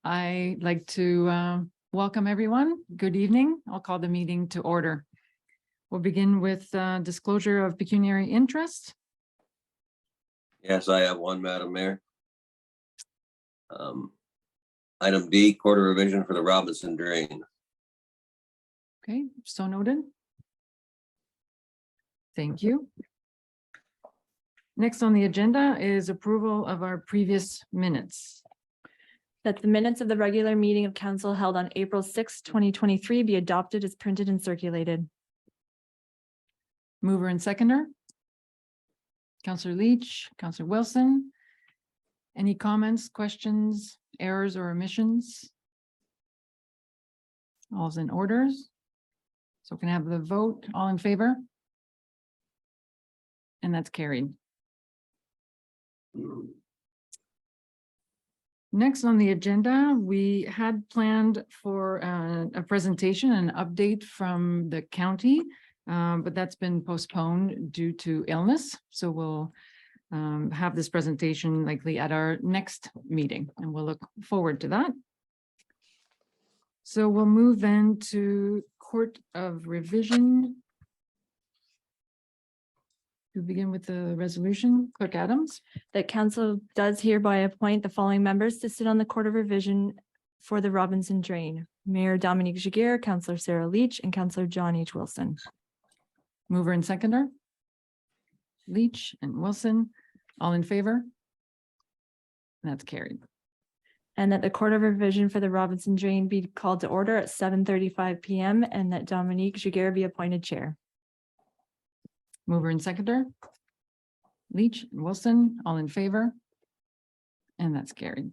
I'd like to welcome everyone. Good evening. I'll call the meeting to order. We'll begin with disclosure of pecuniary interest. Yes, I have one, Madam Mayor. Item D, quarter revision for the Robinson Drain. Okay, so noted. Thank you. Next on the agenda is approval of our previous minutes. That the minutes of the regular meeting of council held on April 6, 2023 be adopted as printed and circulated. Mover and seconder. Councillor Leach, Councillor Wilson. Any comments, questions, errors or omissions? All's in orders. So can I have the vote? All in favor? And that's carried. Next on the agenda, we had planned for a presentation, an update from the county, but that's been postponed due to illness. So we'll have this presentation likely at our next meeting, and we'll look forward to that. So we'll move then to Court of Revision. To begin with the resolution, Clerk Adams. That council does hereby appoint the following members to sit on the Court of Revision for the Robinson Drain: Mayor Dominique Giguère, Councillor Sarah Leach, and Councillor John H. Wilson. Mover and seconder. Leach and Wilson, all in favor? That's carried. And that the Court of Revision for the Robinson Drain be called to order at 7:35 PM and that Dominique Giguère be appointed chair. Mover and seconder. Leach and Wilson, all in favor? And that's carried.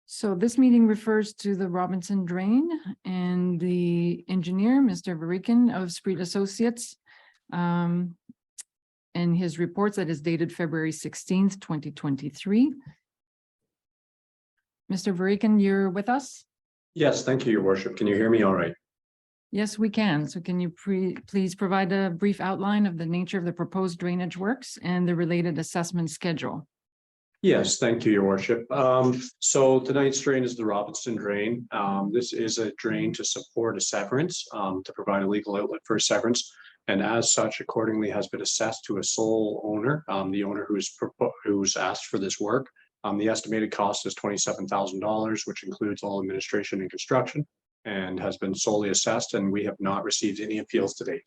So this meeting refers to the Robinson Drain, and the engineer, Mr. Varikin of Spreet Associates, and his reports that is dated February 16th, 2023. Mr. Varikin, you're with us? Yes, thank you, Your Worship. Can you hear me all right? Yes, we can. So can you please provide a brief outline of the nature of the proposed drainage works and the related assessment schedule? Yes, thank you, Your Worship. So tonight's drain is the Robinson Drain. This is a drain to support a severance, to provide a legal outlet for a severance. And as such, accordingly has been assessed to a sole owner, the owner who's asked for this work. The estimated cost is $27,000, which includes all administration and construction, and has been solely assessed, and we have not received any appeals to date.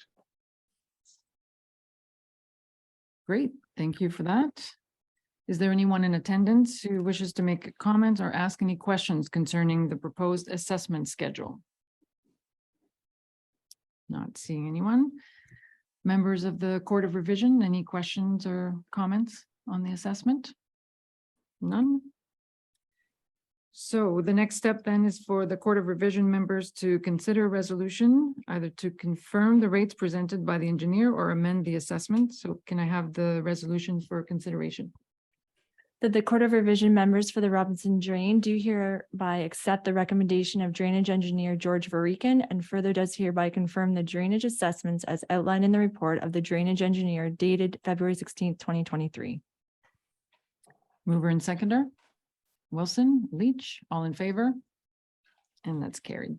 Great, thank you for that. Is there anyone in attendance who wishes to make a comment or ask any questions concerning the proposed assessment schedule? Not seeing anyone. Members of the Court of Revision, any questions or comments on the assessment? None. So the next step then is for the Court of Revision members to consider a resolution, either to confirm the rates presented by the engineer or amend the assessment. So can I have the resolution for consideration? That the Court of Revision members for the Robinson Drain do hereby accept the recommendation of drainage engineer George Varikin, and further does hereby confirm the drainage assessments as outlined in the report of the drainage engineer dated February 16th, 2023. Mover and seconder. Wilson, Leach, all in favor? And that's carried.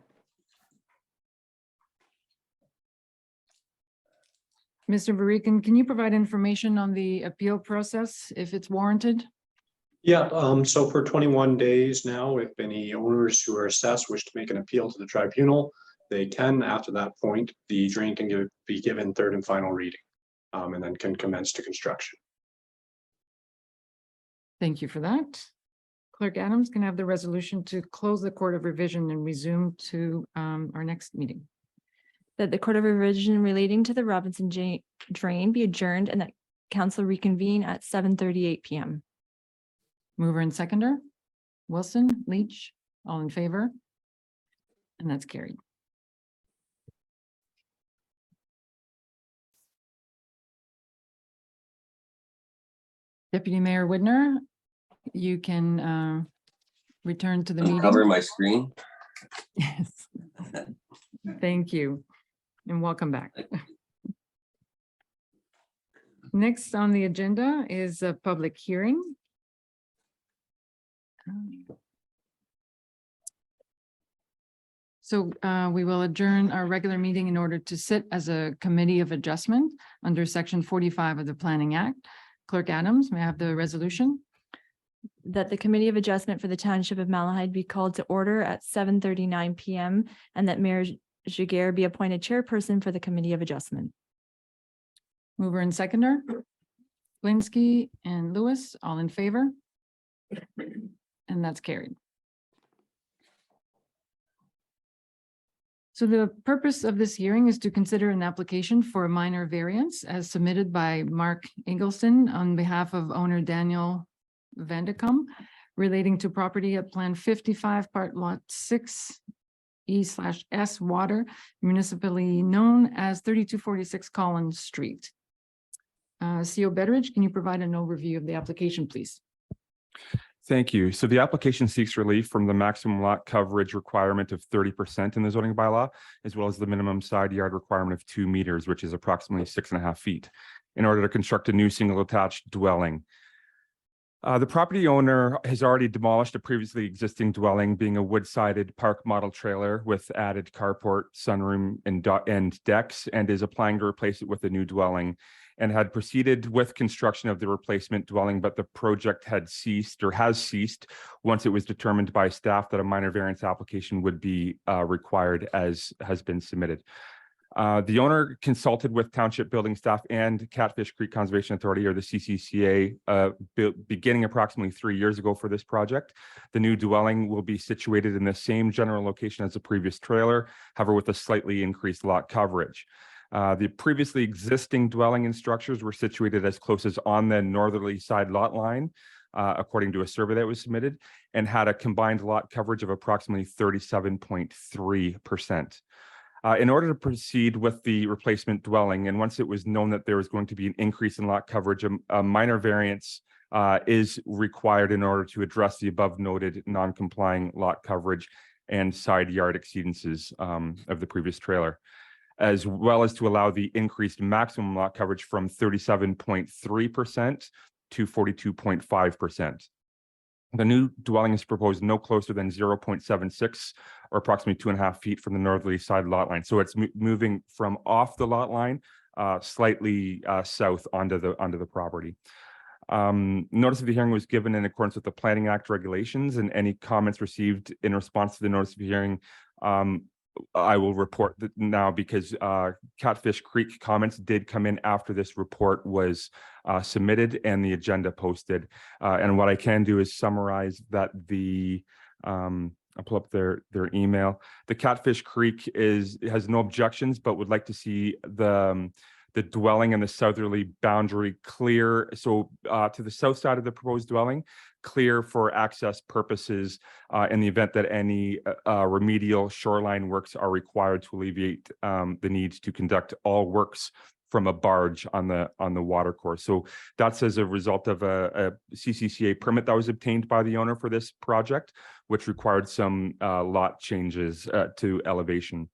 Mr. Varikin, can you provide information on the appeal process if it's warranted? Yeah, so for 21 days now, if any owners who are assessed wish to make an appeal to the tribunal, they can. After that point, the drain can be given third and final reading, and then can commence to construction. Thank you for that. Clerk Adams can have the resolution to close the Court of Revision and resume to our next meeting. That the Court of Revision relating to the Robinson Drain be adjourned and that council reconvene at 7:38 PM. Mover and seconder. Wilson, Leach, all in favor? And that's carried. Deputy Mayor Widner, you can return to the meeting. Cover my screen. Yes. Thank you. And welcome back. Next on the agenda is a public hearing. So we will adjourn our regular meeting in order to sit as a committee of adjustment under section 45 of the Planning Act. Clerk Adams, may I have the resolution? That the Committee of Adjustment for the Township of Malahide be called to order at 7:39 PM and that Mayor Giguere be appointed chairperson for the Committee of Adjustment. Mover and seconder. Blinsky and Lewis, all in favor? And that's carried. So the purpose of this hearing is to consider an application for a minor variance as submitted by Mark Eggleston on behalf of owner Daniel Vandecum relating to property at Plan 55, Part Lot 6, E/S Water, municipally known as 3246 Collins Street. CO Betteridge, can you provide an overview of the application, please? Thank you. So the application seeks relief from the maximum lot coverage requirement of 30% in the zoning bylaw, as well as the minimum side yard requirement of 2 meters, which is approximately 6.5 feet, in order to construct a new single attached dwelling. The property owner has already demolished a previously existing dwelling, being a wood-sided park model trailer with added carport, sunroom, and decks, and is applying to replace it with a new dwelling, and had proceeded with construction of the replacement dwelling, but the project had ceased or has ceased once it was determined by staff that a minor variance application would be required, as has been submitted. The owner consulted with township building staff and Catfish Creek Conservation Authority, or the CCCA, beginning approximately 3 years ago for this project. The new dwelling will be situated in the same general location as the previous trailer, however, with a slightly increased lot coverage. The previously existing dwelling and structures were situated as close as on the northerly side lot line, according to a survey that was submitted, and had a combined lot coverage of approximately 37.3%. In order to proceed with the replacement dwelling, and once it was known that there was going to be an increase in lot coverage, a minor variance is required in order to address the above noted non-complying lot coverage and side yard exceedances of the previous trailer, as well as to allow the increased maximum lot coverage from 37.3% to 42.5%. The new dwelling is proposed no closer than 0.76 or approximately 2.5 feet from the northerly side lot line. So it's moving from off the lot line slightly south onto the property. Notice of the hearing was given in accordance with the Planning Act regulations, and any comments received in response to the notice of hearing I will report that now, because Catfish Creek comments did come in after this report was submitted and the agenda posted. And what I can do is summarize that I'll pull up their email. The Catfish Creek has no objections, but would like to see the dwelling and the southerly boundary clear. So to the south side of the proposed dwelling, clear for access purposes in the event that any remedial shoreline works are required to alleviate the need to conduct all works from a barge on the water course. So that's as a result of a CCCA permit that was obtained by the owner for this project, which required some lot changes to elevation.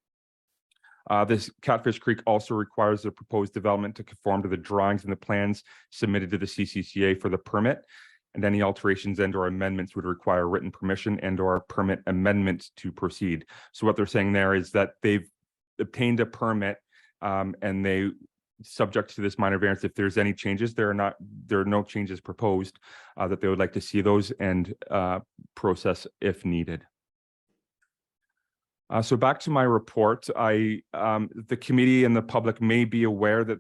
This Catfish Creek also requires the proposed development to conform to the drawings and the plans submitted to the CCCA for the permit, and any alterations and or amendments would require written permission and or permit amendment to proceed. So what they're saying there is that they've obtained a permit and they, subject to this minor variance, if there's any changes, there are no changes proposed, that they would like to see those and process if needed. So back to my report, the committee and the public may be aware that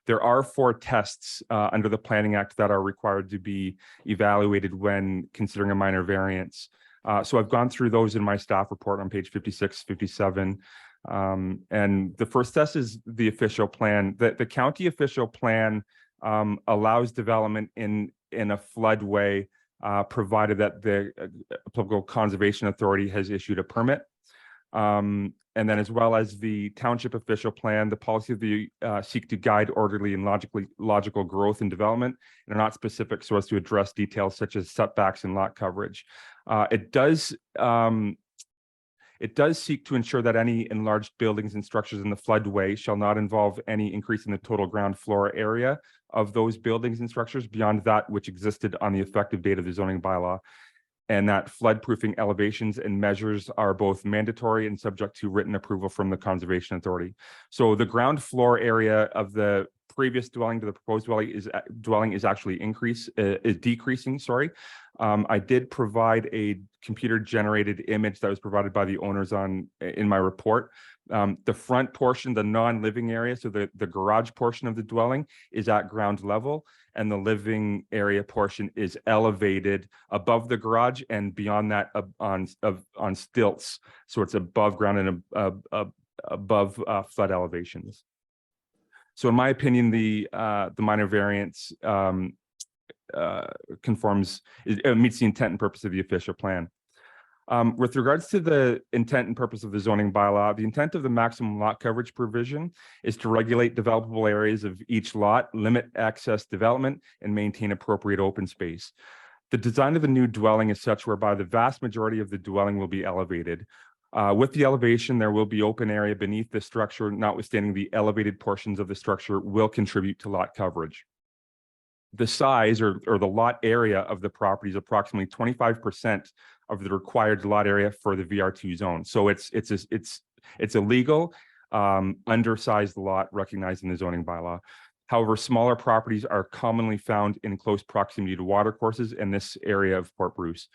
there are 4 tests under the Planning Act that are required to be evaluated when considering a minor variance. So I've gone through those in my staff report on page 56, 57. And the first test is the official plan. The county official plan allows development in a floodway, provided that the applicable conservation authority has issued a permit. And then, as well as the township official plan, the policy of the seek to guide orderly and logical growth and development, and are not specific so as to address details such as setbacks and lot coverage. It does It does seek to ensure that any enlarged buildings and structures in the floodway shall not involve any increase in the total ground floor area of those buildings and structures beyond that which existed on the effective date of the zoning bylaw, and that flood-proofing elevations and measures are both mandatory and subject to written approval from the Conservation Authority. So the ground floor area of the previous dwelling to the proposed dwelling is actually decreasing, sorry. I did provide a computer-generated image that was provided by the owners in my report. The front portion, the non-living area, so the garage portion of the dwelling is at ground level, and the living area portion is elevated above the garage and beyond that on stilts. So it's above ground and above flood elevations. So in my opinion, the minor variance meets the intent and purpose of the official plan. With regards to the intent and purpose of the zoning bylaw, the intent of the maximum lot coverage provision is to regulate developable areas of each lot, limit excess development, and maintain appropriate open space. The design of the new dwelling is such whereby the vast majority of the dwelling will be elevated. With the elevation, there will be open area beneath the structure, notwithstanding the elevated portions of the structure will contribute to lot coverage. The size or the lot area of the property is approximately 25% of the required lot area for the VR2 zone. So it's a legal undersized lot recognized in the zoning bylaw. However, smaller properties are commonly found in close proximity to watercourses in this area of Port Bruce.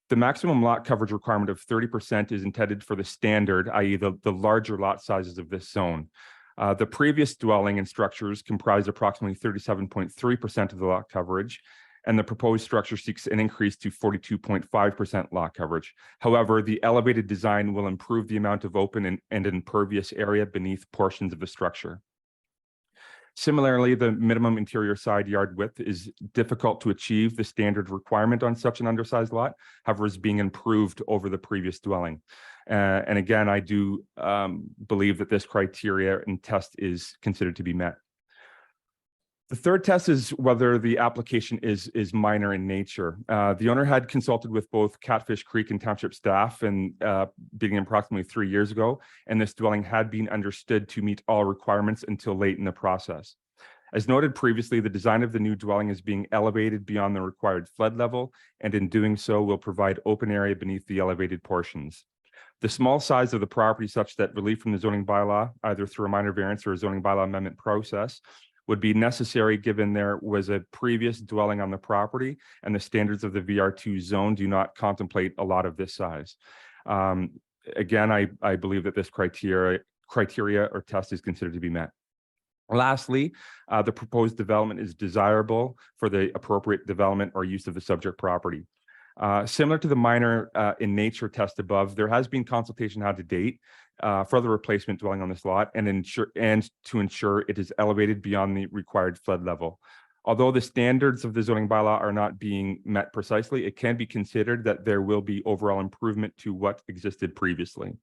The maximum lot coverage requirement of 30% is intended for the standard, i.e. the larger lot sizes of this zone. The previous dwelling and structures comprised approximately 37.3% of the lot coverage, and the proposed structure seeks an increase to 42.5% lot coverage. However, the elevated design will improve the amount of open and impervious area beneath portions of the structure. Similarly, the minimum interior side yard width is difficult to achieve the standard requirement on such an undersized lot, however, is being improved over the previous dwelling. And again, I do believe that this criteria and test is considered to be met. The third test is whether the application is minor in nature. The owner had consulted with both Catfish Creek and Township staff and beginning approximately 3 years ago, and this dwelling had been understood to meet all requirements until late in the process. As noted previously, the design of the new dwelling is being elevated beyond the required flood level, and in doing so will provide open area beneath the elevated portions. The small size of the property such that relief from the zoning bylaw, either through a minor variance or a zoning bylaw amendment process, would be necessary given there was a previous dwelling on the property and the standards of the VR2 zone do not contemplate a lot of this size. Again, I believe that this criteria or test is considered to be met. Lastly, the proposed development is desirable for the appropriate development or use of the subject property. Similar to the minor in nature test above, there has been consultation had to date for the replacement dwelling on this lot and to ensure it is elevated beyond the required flood level. Although the standards of the zoning bylaw are not being met precisely, it can be considered that there will be overall improvement to what existed previously.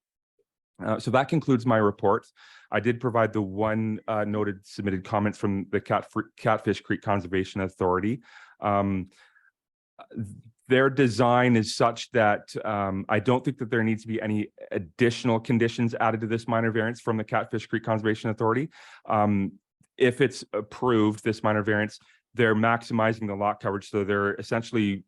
So that concludes my report. I did provide the one noted submitted comments from the Catfish Creek Conservation Authority. Their design is such that I don't think that there needs to be any additional conditions added to this minor variance from the Catfish Creek Conservation Authority. If it's approved, this minor variance, they're maximizing the lot coverage. So they're essentially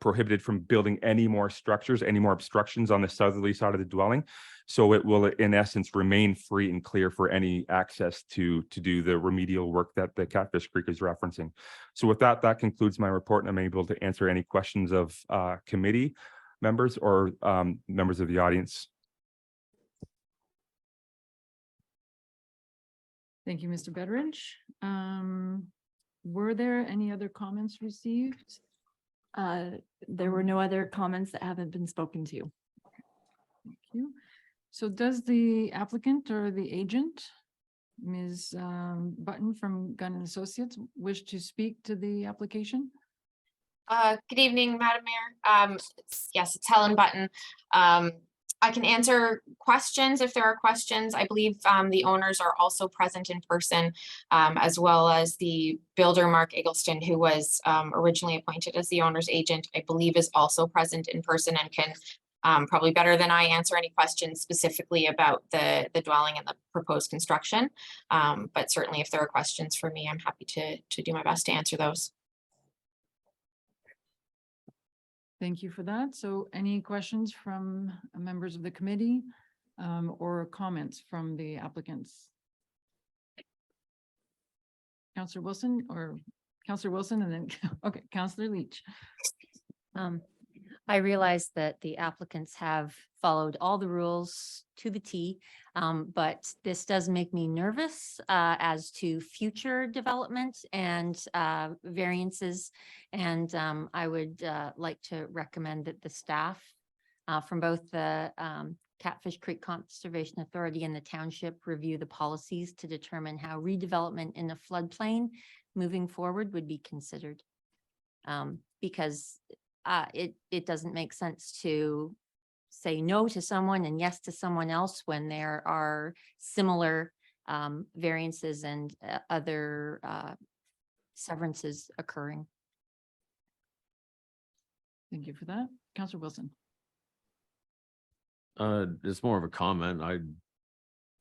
prohibited from building any more structures, any more obstructions on the southerly side of the dwelling. So it will, in essence, remain free and clear for any access to do the remedial work that the Catfish Creek is referencing. So with that, that concludes my report, and I'm able to answer any questions of committee members or members of the audience. Thank you, Mr. Betteridge. Were there any other comments received? There were no other comments that haven't been spoken to. Thank you. So does the applicant or the agent, Ms. Button from Gunn and Associates, wish to speak to the application? Good evening, Madam Mayor. Yes, it's Helen Button. I can answer questions if there are questions. I believe the owners are also present in person, as well as the builder, Mark Eggleston, who was originally appointed as the owner's agent, I believe is also present in person and can probably better than I answer any questions specifically about the dwelling and the proposed construction. But certainly if there are questions for me, I'm happy to do my best to answer those. Thank you for that. So any questions from members of the committee or comments from the applicants? Counselor Wilson and then, okay, Counselor Leach. I realize that the applicants have followed all the rules to the T, but this does make me nervous as to future development and variances. And I would like to recommend that the staff from both the Catfish Creek Conservation Authority and the township review the policies to determine how redevelopment in the floodplain moving forward would be considered. Because it doesn't make sense to say no to someone and yes to someone else when there are similar variances and other severances occurring. Thank you for that. Counselor Wilson. It's more of a comment.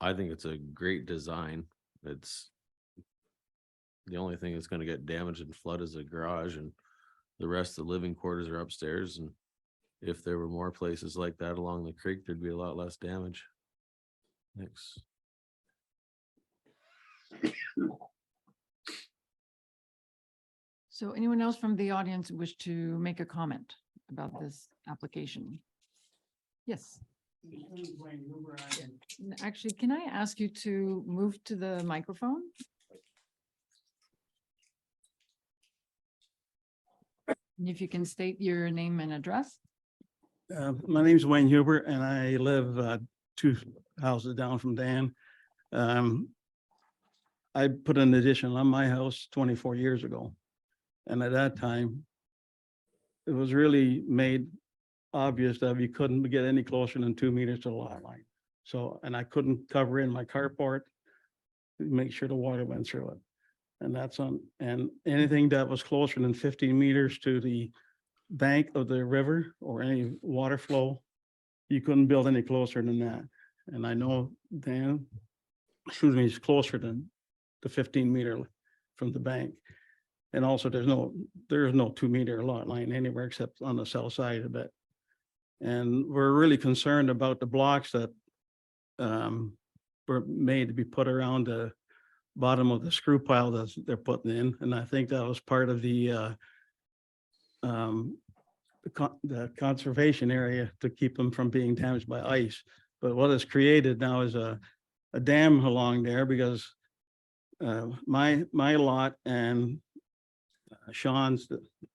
I think it's a great design. It's the only thing that's going to get damaged and flood is a garage, and the rest of the living quarters are upstairs. And if there were more places like that along the creek, there'd be a lot less damage. Thanks. So anyone else from the audience wish to make a comment about this application? Yes. Actually, can I ask you to move to the microphone? And if you can state your name and address. My name's Wayne Huber and I live 2 houses down from Dan. I put an addition on my house 24 years ago. And at that time, it was really made obvious that we couldn't get any closer than 2 meters to the lot line. So, and I couldn't cover in my carport to make sure the water went through it. And that's on, and anything that was closer than 15 meters to the bank of the river or any water flow, you couldn't build any closer than that. And I know Dan, is closer than the 15-meter from the bank. And also there's no 2-meter lot line anywhere except on the south side of it. And we're really concerned about the blocks that were made to be put around the bottom of the screw pile that they're putting in. And I think that was part of the conservation area to keep them from being damaged by ice. But what is created now is a dam along there because my lot and Sean's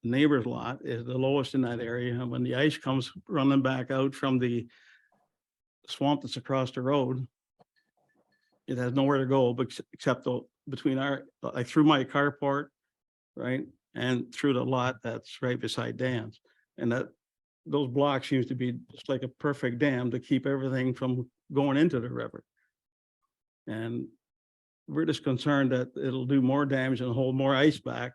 neighbor's lot is the lowest in that area. And when the ice comes running back out from the swamp that's across the road, it has nowhere to go but except between like through my carport, right, and through the lot that's right beside Dan's. And that those blocks seems to be just like a perfect dam to keep everything from going into the river. And we're just concerned that it'll do more damage and hold more ice back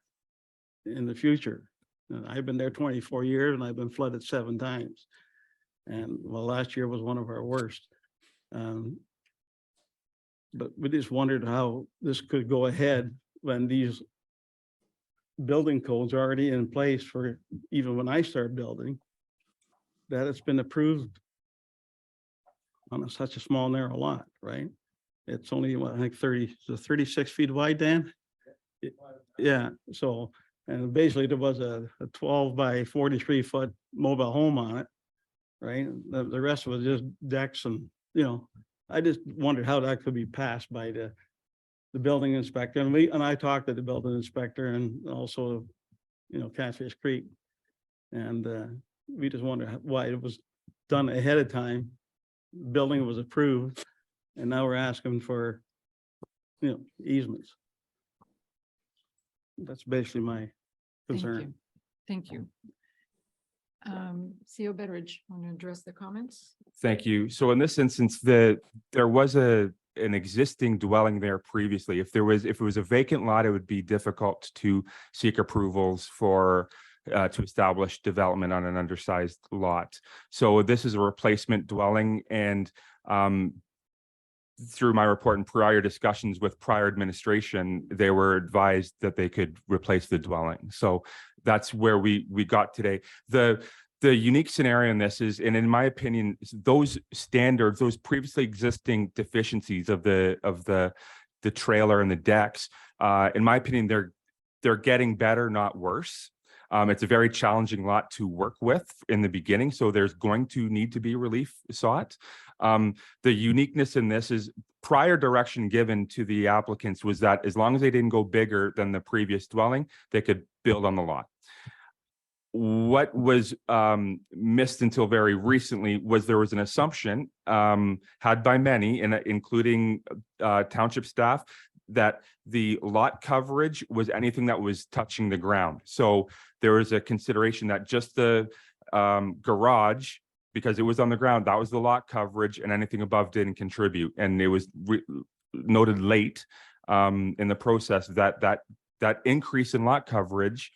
in the future. And I've been there 24 years and I've been flooded 7 times. And well, last year was one of our worst. But we just wondered how this could go ahead when these building codes are already in place for even when I start building, that it's been approved on such a small narrow lot, right? It's only, what, I think 36 feet wide, Dan? Yeah, so, and basically there was a 12 by 43 foot mobile home on it, right? The rest was just decks and, I just wondered how that could be passed by the building inspector. And I talked to the building inspector and also, Catfish Creek. And we just wondered why it was done ahead of time. Building was approved and now we're asking for, easements. That's basically my concern. Thank you. CO Betteridge, want to address the comments? Thank you. So in this instance, there was an existing dwelling there previously. If it was a vacant lot, it would be difficult to seek approvals for to establish development on an undersized lot. So this is a replacement dwelling, and through my report and prior discussions with prior administration, they were advised that they could replace the dwelling. So that's where we got today. The unique scenario in this is, and in my opinion, those standards, those previously existing deficiencies of the trailer and the decks, in my opinion, they're getting better, not worse. It's a very challenging lot to work with in the beginning, so there's going to need to be relief sought. The uniqueness in this is prior direction given to the applicants was that as long as they didn't go bigger than the previous dwelling, they could build on the lot. What was missed until very recently was there was an assumption had by many, and including township staff, that the lot coverage was anything that was touching the ground. So there was a consideration that just the garage, because it was on the ground, that was the lot coverage, and anything above didn't contribute. And it was noted late in the process that increase in lot coverage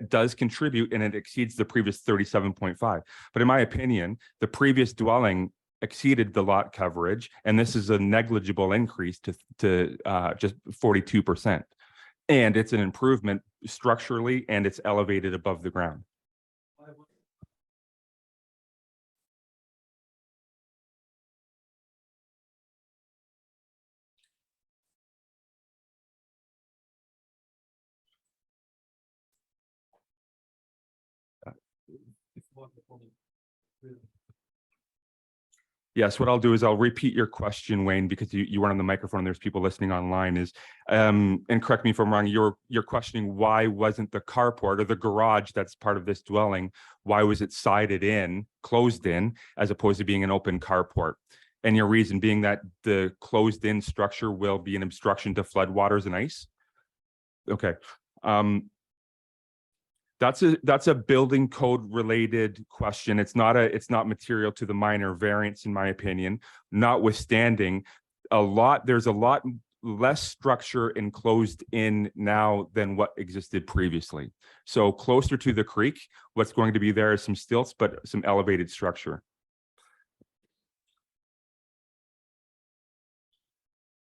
does contribute, and it exceeds the previous 37.5. But in my opinion, the previous dwelling exceeded the lot coverage, and this is a negligible increase to just 42%. And it's an improvement structurally, and it's elevated above the ground. Yes, what I'll do is I'll repeat your question, Wayne, because you weren't on the microphone. There's people listening online. And correct me if I'm wrong. You're questioning why wasn't the carport or the garage that's part of this dwelling? Why was it sided in, closed in, as opposed to being an open carport? And your reason being that the closed in structure will be an obstruction to floodwaters and ice. Okay. That's a building code related question. It's not material to the minor variance, in my opinion. Notwithstanding, there's a lot less structure enclosed in now than what existed previously. So closer to the creek, what's going to be there is some stilts, but some elevated structure.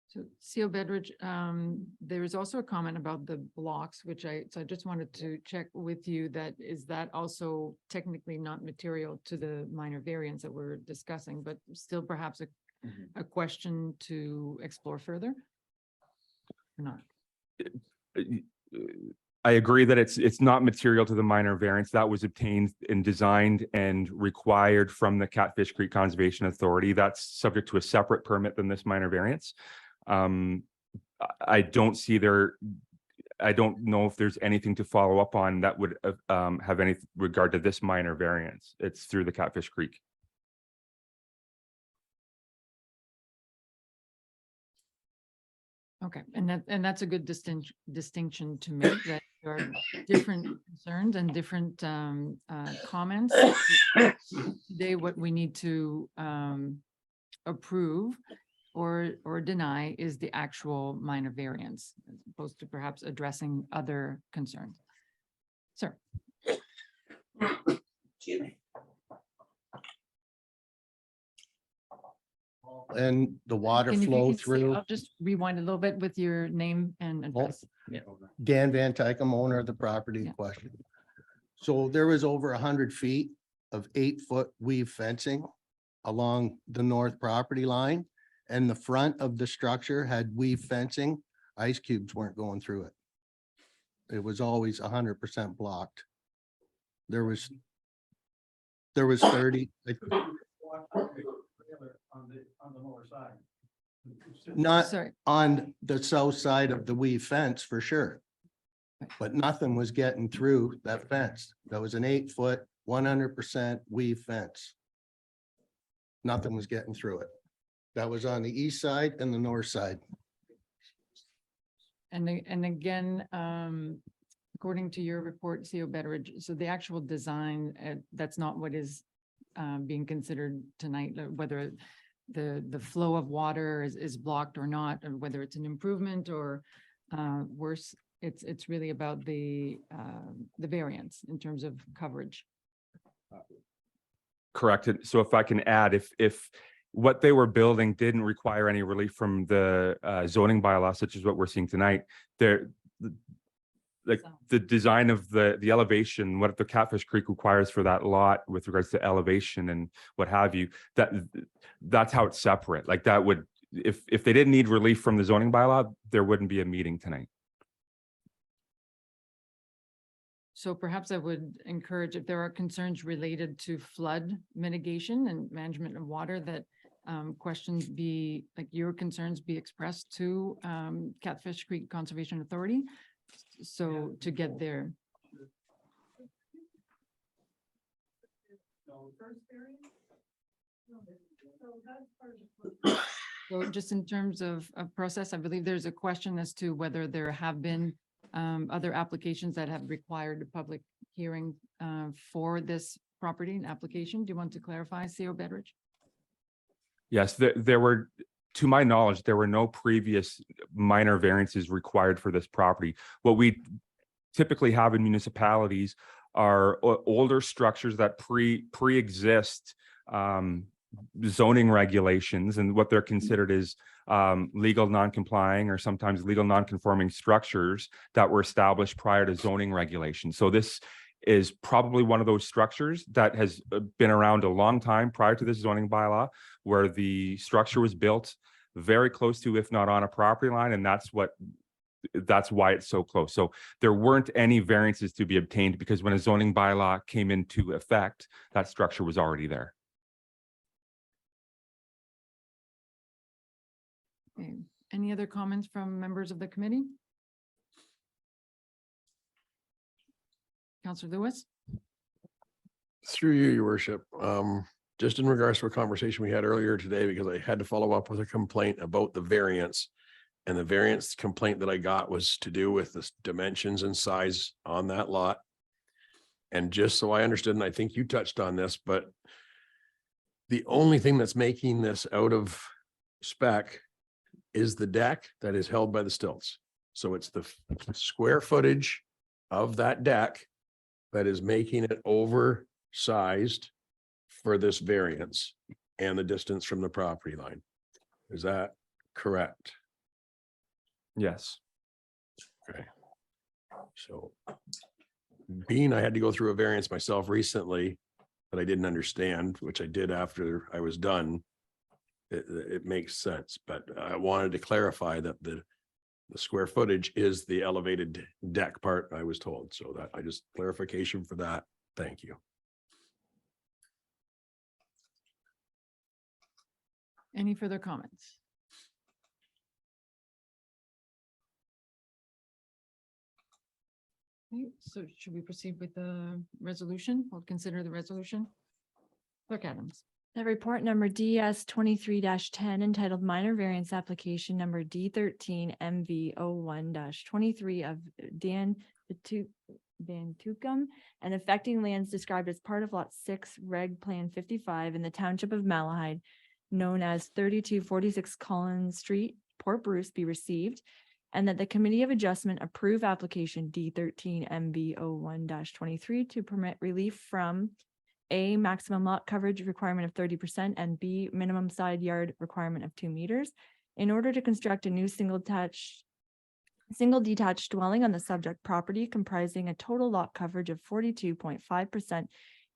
So CO Bedridge, there is also a comment about the blocks, so I just wanted to check with you is that also technically not material to the minor variance that we're discussing, but still perhaps a question to explore further? Or not? I agree that it's not material to the minor variance that was obtained and designed and required from the Catfish Creek Conservation Authority. That's subject to a separate permit than this minor variance. I don't know if there's anything to follow up on that would have any regard to this minor variance. It's through the Catfish Creek. Okay, and that's a good distinction to make, that there are different concerns and different comments. Today, what we need to approve or deny is the actual minor variance, as opposed to perhaps addressing other concerns. Sir. And the water Can you- flow can say- through. I'll just rewind a little bit with your name and address. Dan Van Tykem, owner of the property in Yeah. question. So there was over 100 feet of 8-foot weave fencing along the north property line. And the front of the structure had weave fencing. Ice cubes weren't going through it. It was always 100% blocked. There was 30. Not Sorry, on the south side of the weave fence for sure. But nothing was getting through that fence. That was an 8-foot, 100% weave fence. Nothing was getting through it. That was on the east side and the north side. and again, according to your report, CO Betteridge, so the actual design, that's not what is being considered tonight, whether the flow of water is blocked or not, or whether it's an improvement or worse. It's really about the variance in terms of coverage. Correct. And so if I can add, if what they were building didn't require any relief from the zoning bylaw, such as what we're seeing tonight, like the design of the elevation, what the Catfish Creek requires for that lot with regards to elevation and what have you, that's how it's separate. Like that would, if they didn't need relief from the zoning bylaw, there wouldn't be a meeting tonight. So perhaps I would encourage, if there are concerns related to flood mitigation and management of water, that questions be, like your concerns be expressed to Catfish Creek Conservation Authority. So to get there. So just in terms of process, I believe there's a question as to whether there have been other applications that have required a public hearing for this property and application. Do you want to clarify, CO Bedridge? Yes, there were, to my knowledge, there were no previous minor variances required for this property. What we typically have in municipalities are older structures that pre-exist zoning regulations, and what they're considered is legal non-complying or sometimes legal non-conforming structures that were established prior to zoning regulations. So this is probably one of those structures that has been around a long time prior to this zoning bylaw, where the structure was built very close to, if not on a property line, and that's why it's so close. So there weren't any variances to be obtained because when a zoning bylaw came into effect, that structure was already there. Okay. Any other comments from members of the committee? Councillor Lewis? Through you, your worship, just in regards to a conversation we had earlier today, because I had to follow up with a complaint about the variance. And the variance complaint that I got was to do with the dimensions and size on that lot. And just so I understood, and I think you touched on this, but the only thing that's making this out of spec is the deck that is held by the stilts. So it's the square footage of that deck that is making it oversized for this variance and the distance from the property line. Is that correct? Yes. Okay. So being I had to go through a variance myself recently that I didn't understand, which I did after I was done, it makes sense, but I wanted to clarify that the square footage is the elevated deck part, I was told. So that I just clarification for that. Thank you. Any further comments? Okay, so should we proceed with the resolution? We'll consider the resolution. Clerk Adams. The report number DS 23-10 entitled Minor Variance Application number D13 MV01-23 of Dan Tucum and affecting lands described as part of Lot 6 Reg Plan 55 in the Township of Malahide, known as 3246 Collins Street, Port Bruce, be received, and that the Committee of Adjustment approve application D13 MV01-23 to permit relief from A, maximum lot coverage requirement of 30% and B, minimum side yard requirement of 2 meters in order to construct a new single detached dwelling on the subject property comprising a total lot coverage of 42.5%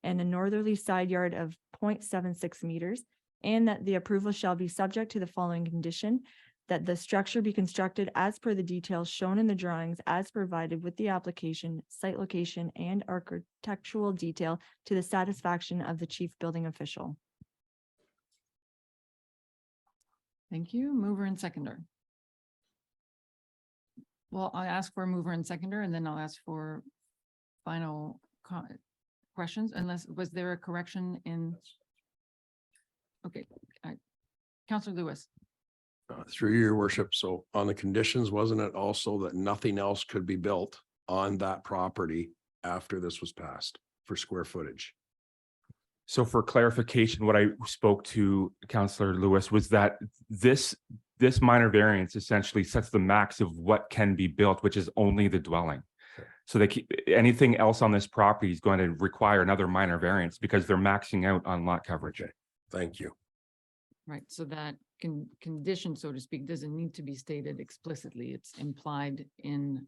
and a northerly side yard of 0.76 meters, and that the approval shall be subject to the following condition: that the structure be constructed as per the details shown in the drawings as provided with the application, site location, and architectural detail to the satisfaction of the chief building official. Thank you. Mover and seconder. Well, I'll ask for a mover and seconder, and then I'll ask for final questions, unless, was there a correction in? Okay, Councillor Lewis. Through your worship. So on the conditions, wasn't it also that nothing else could be built on that property after this was passed for square footage? So for clarification, what I spoke to Councillor Lewis was that this minor variance essentially sets the max of what can be built, which is only the dwelling. So they keep, anything else on this property is going to require another minor variance because they're maxing out on lot coverage. Thank you. Right, so that condition, so to speak, doesn't need to be stated explicitly. It's implied in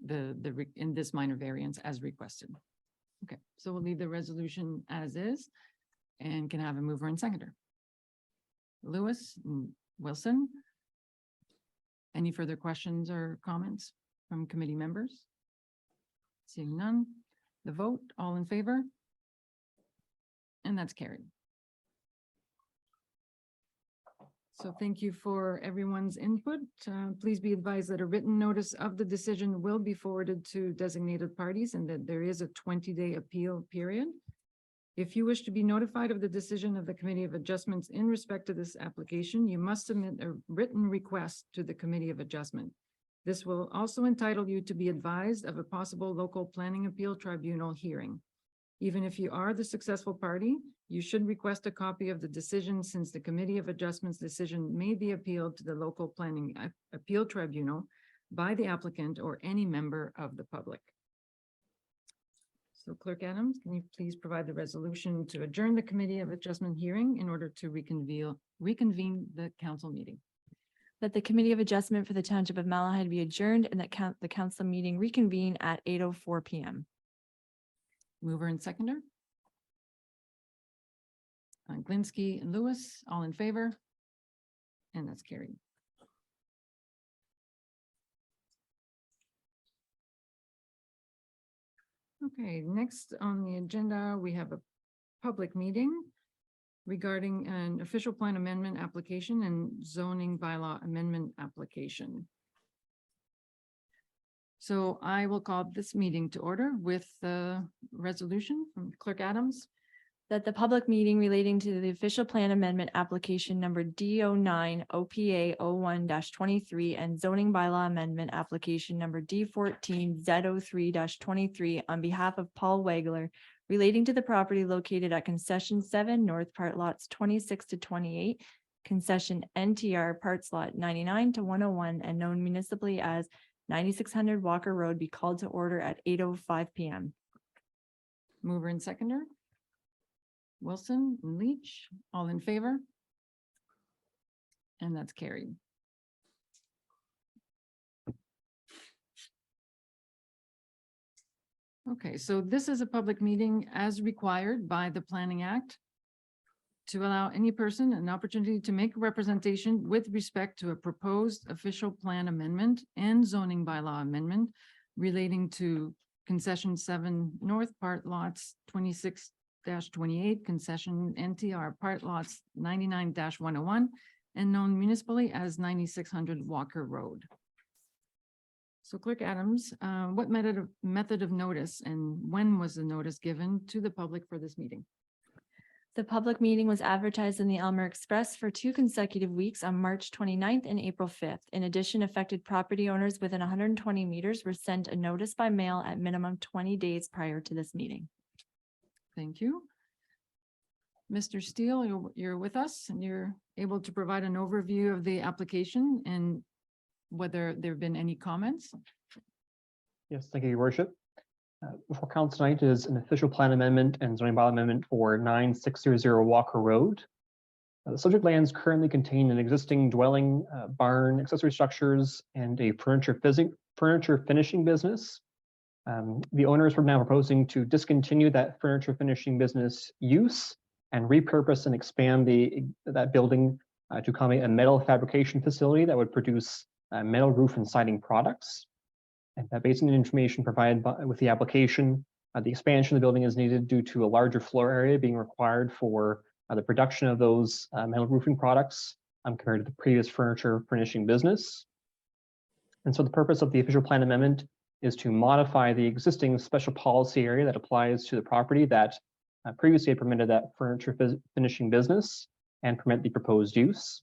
in this minor variance as requested. Okay, so we'll leave the resolution as is and can have a mover and seconder. Lewis and Wilson. Any further questions or comments from committee members? Seeing none, the vote, all in favor? And that's carried. So thank you for everyone's input. Please be advised that a written notice of the decision will be forwarded to designated parties and that there is a 20-day appeal period. If you wish to be notified of the decision of the Committee of Adjustments in respect to this application, you must submit a written request to the Committee of Adjustment. This will also entitle you to be advised of a possible local planning appeal tribunal hearing. Even if you are the successful party, you should request a copy of the decision since the Committee of Adjustments decision may be appealed to the local planning appeal tribunal by the applicant or any member of the public. So Clerk Adams, can you please provide the resolution to adjourn the Committee of Adjustment hearing in order to reconvene the council meeting? That the Committee of Adjustment for the Township of Malahide be adjourned and that the council meeting reconvene at 8:04 p.m. Mover and seconder? Glinsky and Lewis, all in favor? And that's carried. Okay, next on the agenda, we have a public meeting regarding an official plan amendment application and zoning bylaw amendment application. So I will call this meeting to order with the resolution from Clerk Adams. That the public meeting relating to the official plan amendment application number D09 OPA 01-23 and zoning bylaw amendment application number D14 Z03-23 on behalf of Paul Wagler relating to the property located at concession 7 North Part Lots 26 to 28, concession NTR Parts Lot 99 to 101 and known municipally as 9600 Walker Road be called to order at 8:05 p.m. Mover and seconder? Wilson and Leach, all in favor? And that's carried. Okay, so this is a public meeting as required by the Planning Act to allow any person an opportunity to make a representation with respect to a proposed official plan amendment and zoning bylaw amendment relating to concession 7 North Part Lots 26-28, concession NTR Part Lots 99-101, and known municipally as 9600 Walker Road. So Clerk Adams, what method of notice and when was the notice given to the public for this meeting? The public meeting was advertised in the Elmer Express for 2 consecutive weeks on March 29th and April 5th. In addition, affected property owners within 120 meters were sent a notice by mail at minimum 20 days prior to this meeting. Thank you. Mr. Steele, you're with us and you're able to provide an overview of the application and whether there have been any comments. Yes, thank you, Your Worship. Before council tonight is an official plan amendment and zoning bylaw amendment for 9600 Walker Road. The subject lands currently contain an existing dwelling, barn, accessory structures, and a furniture finishing business. The owners were now proposing to discontinue that furniture finishing business use and repurpose and expand that building to accommodate a metal fabrication facility that would produce metal roof and siding products. And that based on the information provided with the application, the expansion of the building is needed due to a larger floor area being required for the production of those metal roofing products compared to the previous furniture furnishing business. And so the purpose of the official plan amendment is to modify the existing special policy area that applies to the property that previously had permitted that furniture finishing business and permit the proposed use.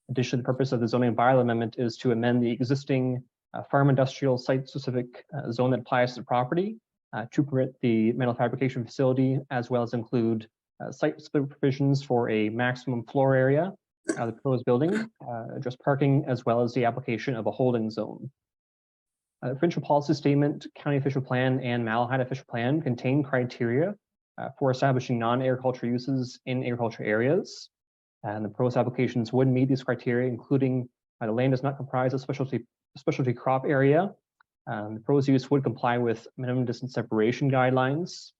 Additionally, the purpose of the zoning bylaw amendment is to amend the existing farm industrial site specific zone that applies to the property to permit the metal fabrication facility, as well as include site specific provisions for a maximum floor area The proposed building, address parking as well as the application of a holding zone. Provincial policy statement, county official plan, and Malahide official plan contain criteria for establishing non-agricultural uses in agriculture areas. And the proposed applications would meet these criteria, including the land does not comprise a specialty crop area. The proposed use would comply with minimum distance separation guidelines.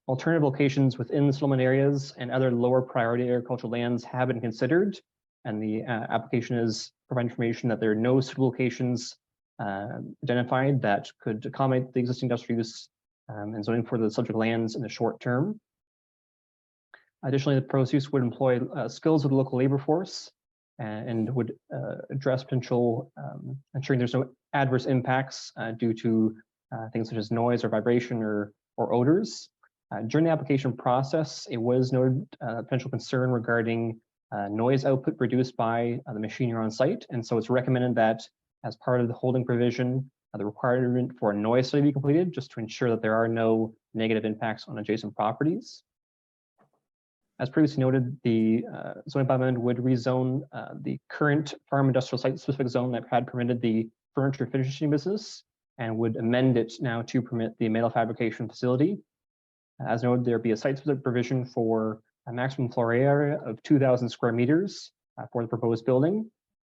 Alternative locations within the settlement areas and other lower priority agricultural lands have been considered. And the application is provide information that there are no suitable locations identified that could accommodate the existing industrial use and zoning for the subject lands in the short term. Additionally, the proposed use would employ skills of the local labor force and would address potential ensuring there's no adverse impacts due to things such as noise or vibration or odors. During the application process, it was noted potential concern regarding noise output produced by the machinery on site. And so it's recommended that as part of the holding provision, the requirement for a noise study be completed just to ensure that there are no negative impacts on adjacent properties. As previously noted, the zoning bylaw would rezone the current farm industrial site specific zone that had permitted the furniture finishing business and would amend it now to permit the metal fabrication facility. As noted, there'd be a site specific provision for a maximum floor area of 2,000 square meters for the proposed building.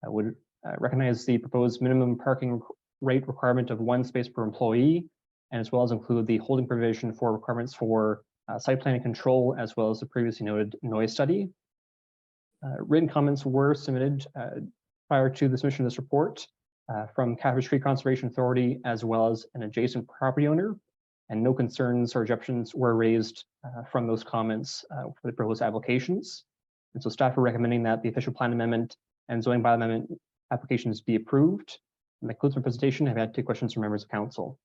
I would recognize the proposed minimum parking rate requirement of 1 space per employee, and as well as include the holding provision for requirements for site plan and control, as well as the previously noted noise study. Written comments were submitted prior to the submission of this report from Cabbage Tree Conservation Authority, as well as an adjacent property owner, and no concerns or objections were raised from those comments for the proposed applications. And so staff are recommending that the official plan amendment and zoning bylaw amendment applications be approved. And that concludes my presentation. I've had 2 questions from members of council.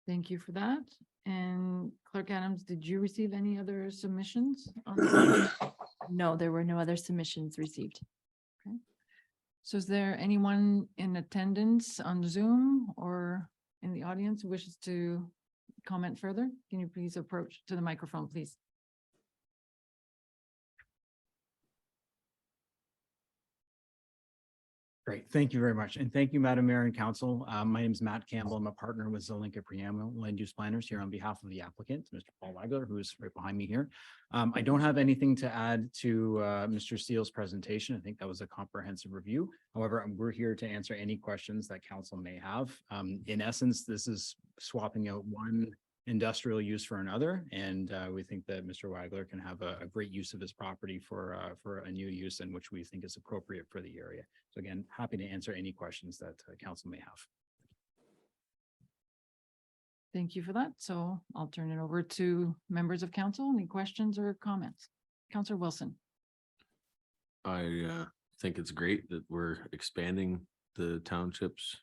Thank you for that. And Clerk Adams, did you receive any other submissions on this? No, there were no other submissions received. Okay. So is there anyone in attendance on Zoom or in the audience who wishes to comment further? Can you please approach to the microphone, please? Great. Thank you very much. And thank you, Madam Mayor and Council. My name is Matt Campbell. I'm a partner with Zelenka Priamo Land Use Planners here on behalf of the applicant, Mr. Paul Weigler, who is right behind me here. I don't have anything to add to Mr. Steele's presentation. I think that was a comprehensive review. However, we're here to answer any questions that council may have. In essence, this is swapping out one industrial use for another, and we think that Mr. Weigler can have a great use of his property for a new use in which we think is appropriate for the area. So again, happy to answer any questions that council may have. Thank you for that. So I'll turn it over to members of council. Any questions or comments? Councillor Wilson. I think it's great that we're expanding the township's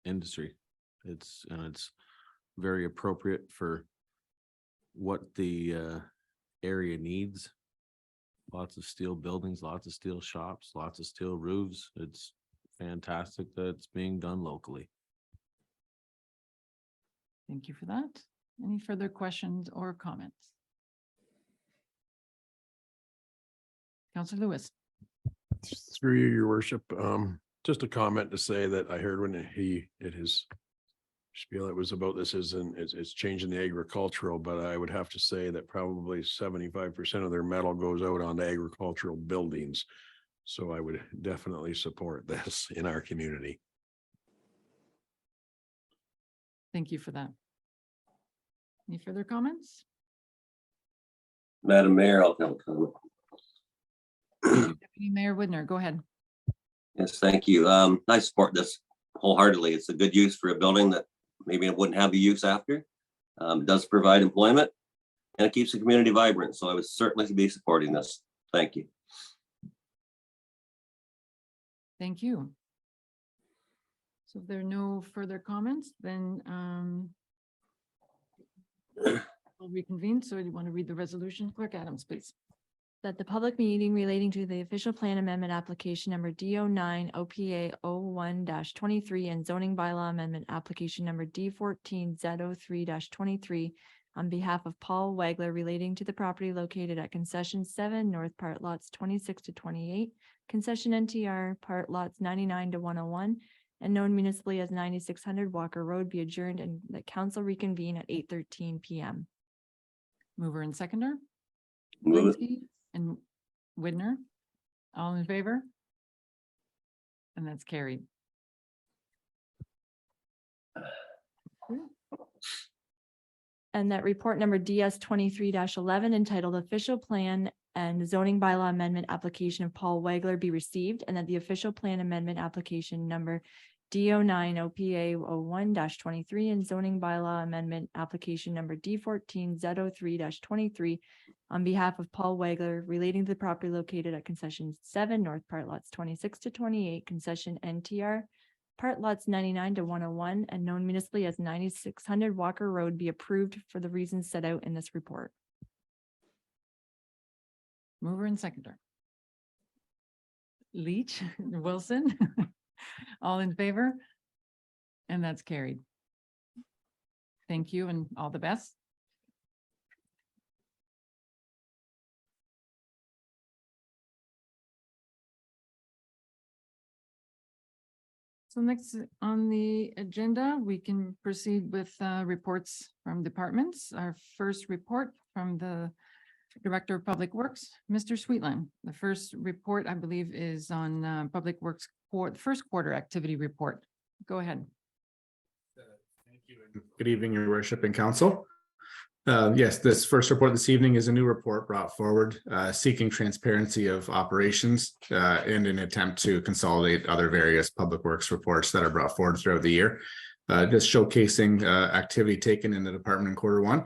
industry. It's very appropriate for what the area needs. Lots of steel buildings, lots of steel shops, lots of steel roofs. It's fantastic that it's being done locally. Thank you for that. Any further questions or comments? Councillor Lewis. Through you, your worship, just a comment to say that I heard when his spiel, it was about this it's changing the agricultural, but I would have to say that probably 75% of their metal goes out onto agricultural buildings. So I would definitely support this in our community. Thank you for that. Any further comments? Madam Mayor, I'll have a comment. Deputy Mayor Widner, go ahead. Yes, thank you. I support this wholeheartedly. It's a good use for a building that maybe it wouldn't have a use after. It does provide employment and it keeps the community vibrant. So I would certainly be supporting this. Thank you. Thank you. So if there are no further comments, then we'll reconvene. So you want to read the resolution? Clerk Adams, please. That the public meeting relating to the official plan amendment application number D09 OPA 01-23 and zoning bylaw amendment application number D14 Z03-23 on behalf of Paul Wagler relating to the property located at concession 7 North Part Lots 26 to 28, concession NTR Part Lots 99 to 101, and known municipally as 9600 Walker Road be adjourned and the council reconvene at 8:13 PM. Mover and seconder, Move it. Linsky and Widner. All in favor? And that's carried. And that report number DS 23-11 entitled Official Plan and Zoning Bylaw Amendment Application of Paul Wagler be received, and that the official plan amendment application number DO 9 OPA 01-23 and zoning bylaw amendment application number D 14 Z03-23 on behalf of Paul Wagler relating to the property located at concession 7 North Part Lots 26 to 28, concession NTR Part Lots 99 to 101, and known municipally as 9600 Walker Road be approved for the reasons set out in this report. Mover and seconder. Leach, Wilson, all in favor? And that's carried. Thank you and all the best. So next on the agenda, we can proceed with reports from departments. Our first report from the Director of Public Works, Mr. Sweetland. The first report, I believe, is on Public Works first quarter activity report. Go ahead. Good evening, Your Worship and Council. Yes, this first report this evening is a new report brought forward seeking transparency of operations in an attempt to consolidate other various public works reports that are brought forward throughout the year, just showcasing activity taken in the department in Q1.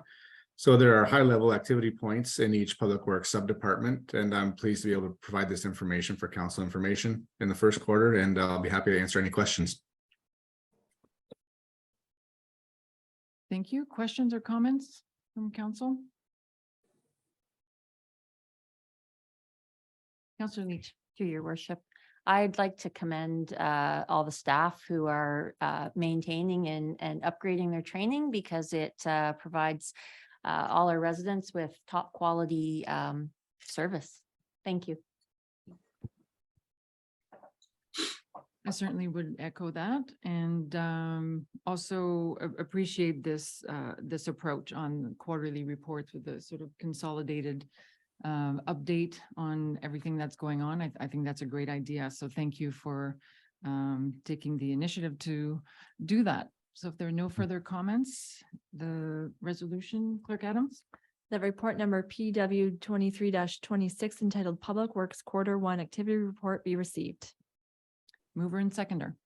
So there are high-level activity points in each public works subdepartment, and I'm pleased to be able to provide this information for council information in the first quarter, and I'll be happy to answer any questions. Thank you. Questions or comments from council? Councilor Leach. To your worship, I'd like to commend all the staff who are maintaining and upgrading their training, because it provides all our residents with top quality service. Thank you. I certainly would echo that, and also appreciate this this approach on quarterly reports with a sort of consolidated update on everything that's going on. I think that's a great idea. So thank you for taking the initiative to do that. So if there are no further comments, the resolution, Clerk Adams. The report number PW 23-26 entitled Public Works Q1 Activity Report be received. Mover and seconder.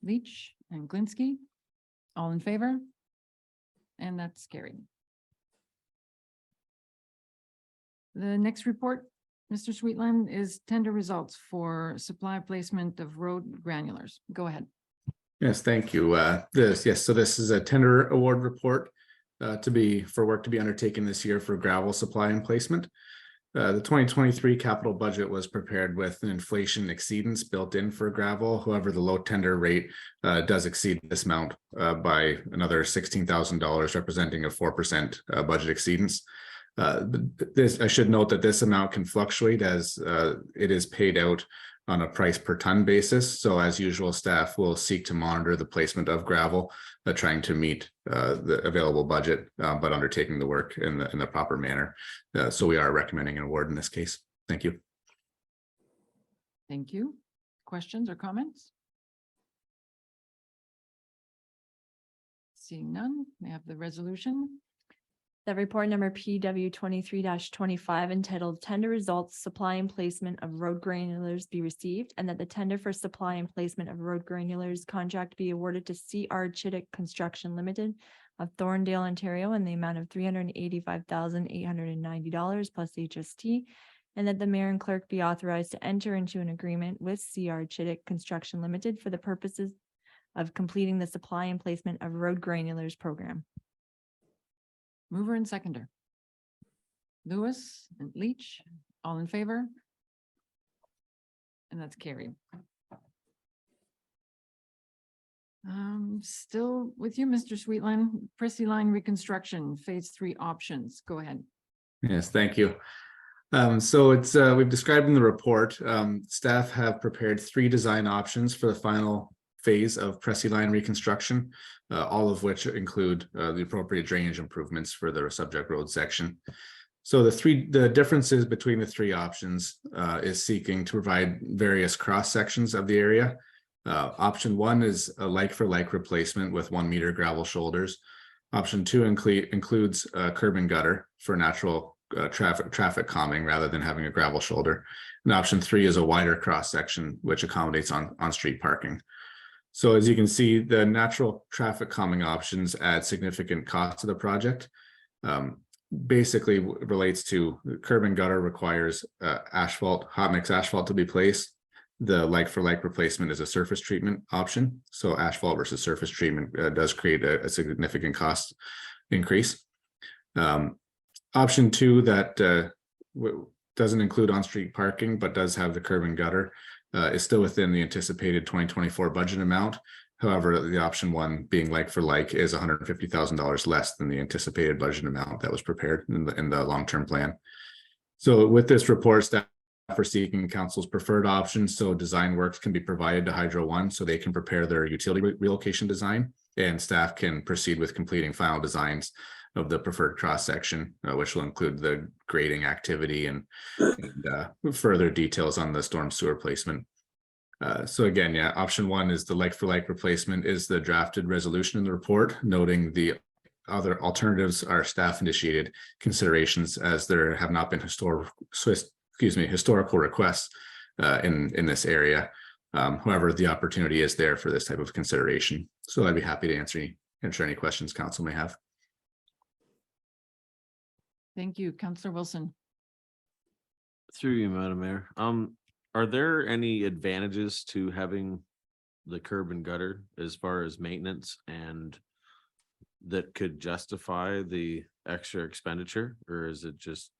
Leach and Glinsky, all in favor? And that's carried. The next report, Mr. Sweetland, is tender results for supply placement of road granulars. Go ahead. Yes, thank you. So this is a tender award report for work to be undertaken this year for gravel supply and placement. The 2023 capital budget was prepared with an inflation exceedance built in for gravel. However, the low tender rate does exceed this amount by another $16,000, representing a 4% budget exceedance. I should note that this amount can fluctuate as it is paid out on a price per ton basis. So as usual, staff will seek to monitor the placement of gravel, trying to meet the available budget, but undertaking the work in the proper manner. So we are recommending an award in this case. Thank you. Thank you. Questions or comments? Seeing none, we have the resolution. The report number PW 23-25 entitled Tender Results Supply and Placement of Road Granulars be received, and that the tender for supply and placement of road granulars contract be awarded to C.R. Chittick Construction Limited of Thorndale, Ontario, in the amount of $385,890 plus HST, and that the mayor and clerk be authorized to enter into an agreement with C.R. Chittick Construction Limited for the purposes of completing the supply and placement of road granulars program. Mover and seconder. Lewis and Leach, all in favor? And that's carried. Still with you, Mr. Sweetland, Prissy Line reconstruction, phase 3 options. Go ahead. Yes, thank you. So it's, we've described in the report, staff have prepared 3 design options for the final phase of Pressy Line reconstruction, all of which include the appropriate drainage improvements for the subject road section. So the differences between the 3 options is seeking to provide various cross sections of the area. Option 1 is a like-for-like replacement with 1 meter gravel shoulders. Option 2 includes curb and gutter for natural traffic calming rather than having a gravel shoulder. And option 3 is a wider cross section which accommodates on-street parking. So as you can see, the natural traffic calming options add significant cost to the project. Basically relates to curb and gutter requires asphalt, hot mix asphalt to be placed. The like-for-like replacement is a surface treatment option. So asphalt versus surface treatment does create a significant cost increase. Option 2 that doesn't include on-street parking, but does have the curb and gutter is still within the anticipated 2024 budget amount. However, the option 1 being like-for-like is $150,000 less than the anticipated budget amount that was prepared in the long-term plan. So with this report, staff for seeking council's preferred options, so design works can be provided to Hydro One so they can prepare their utility relocation design, and staff can proceed with completing final designs of the preferred cross section, which will include the grading activity and further details on the storm sewer placement. So again, yeah, option 1 is the like-for-like replacement is the drafted resolution in the report, noting the other alternatives are staff initiated considerations as there have not been historical requests in this area. However, the opportunity is there for this type of consideration. So I'd be happy to answer any questions council may have. Thank you, Councillor Wilson. Through you, Madam Mayor. Are there any advantages to having the curb and gutter as far as maintenance and that could justify the extra expenditure, or is it just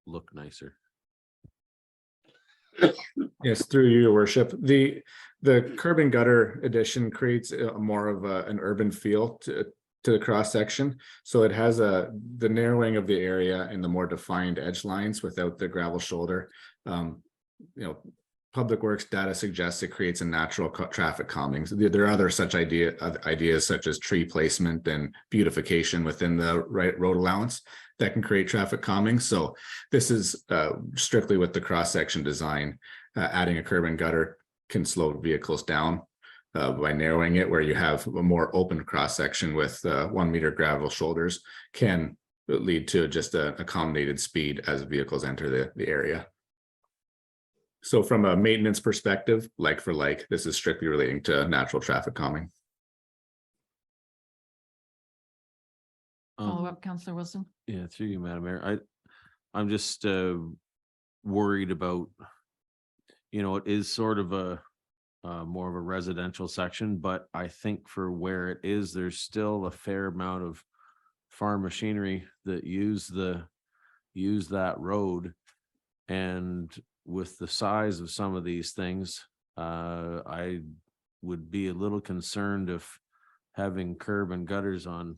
look nicer? Yes, through you, your worship. The curb and gutter addition creates more of an urban feel to the cross section. So it has the narrowing of the area and the more defined edge lines without the gravel shoulder. Public Works data suggests it creates a natural traffic calming. So there are other such ideas such as tree placement and beautification within the road allowance that can create traffic calming. So this is strictly with the cross section design. Adding a curb and gutter can slow vehicles down by narrowing it, where you have a more open cross section with 1 meter gravel shoulders can lead to just an accommodated speed as vehicles enter the area. So from a maintenance perspective, like for like, this is strictly relating to natural traffic calming. Follow up, Councillor Wilson. Yeah, through you, Madam Mayor. I'm just worried about, it is sort of a more of a residential section, but I think for where it is, there's still a fair amount of farm machinery that use that road. And with the size of some of these things, I would be a little concerned if having curb and gutters on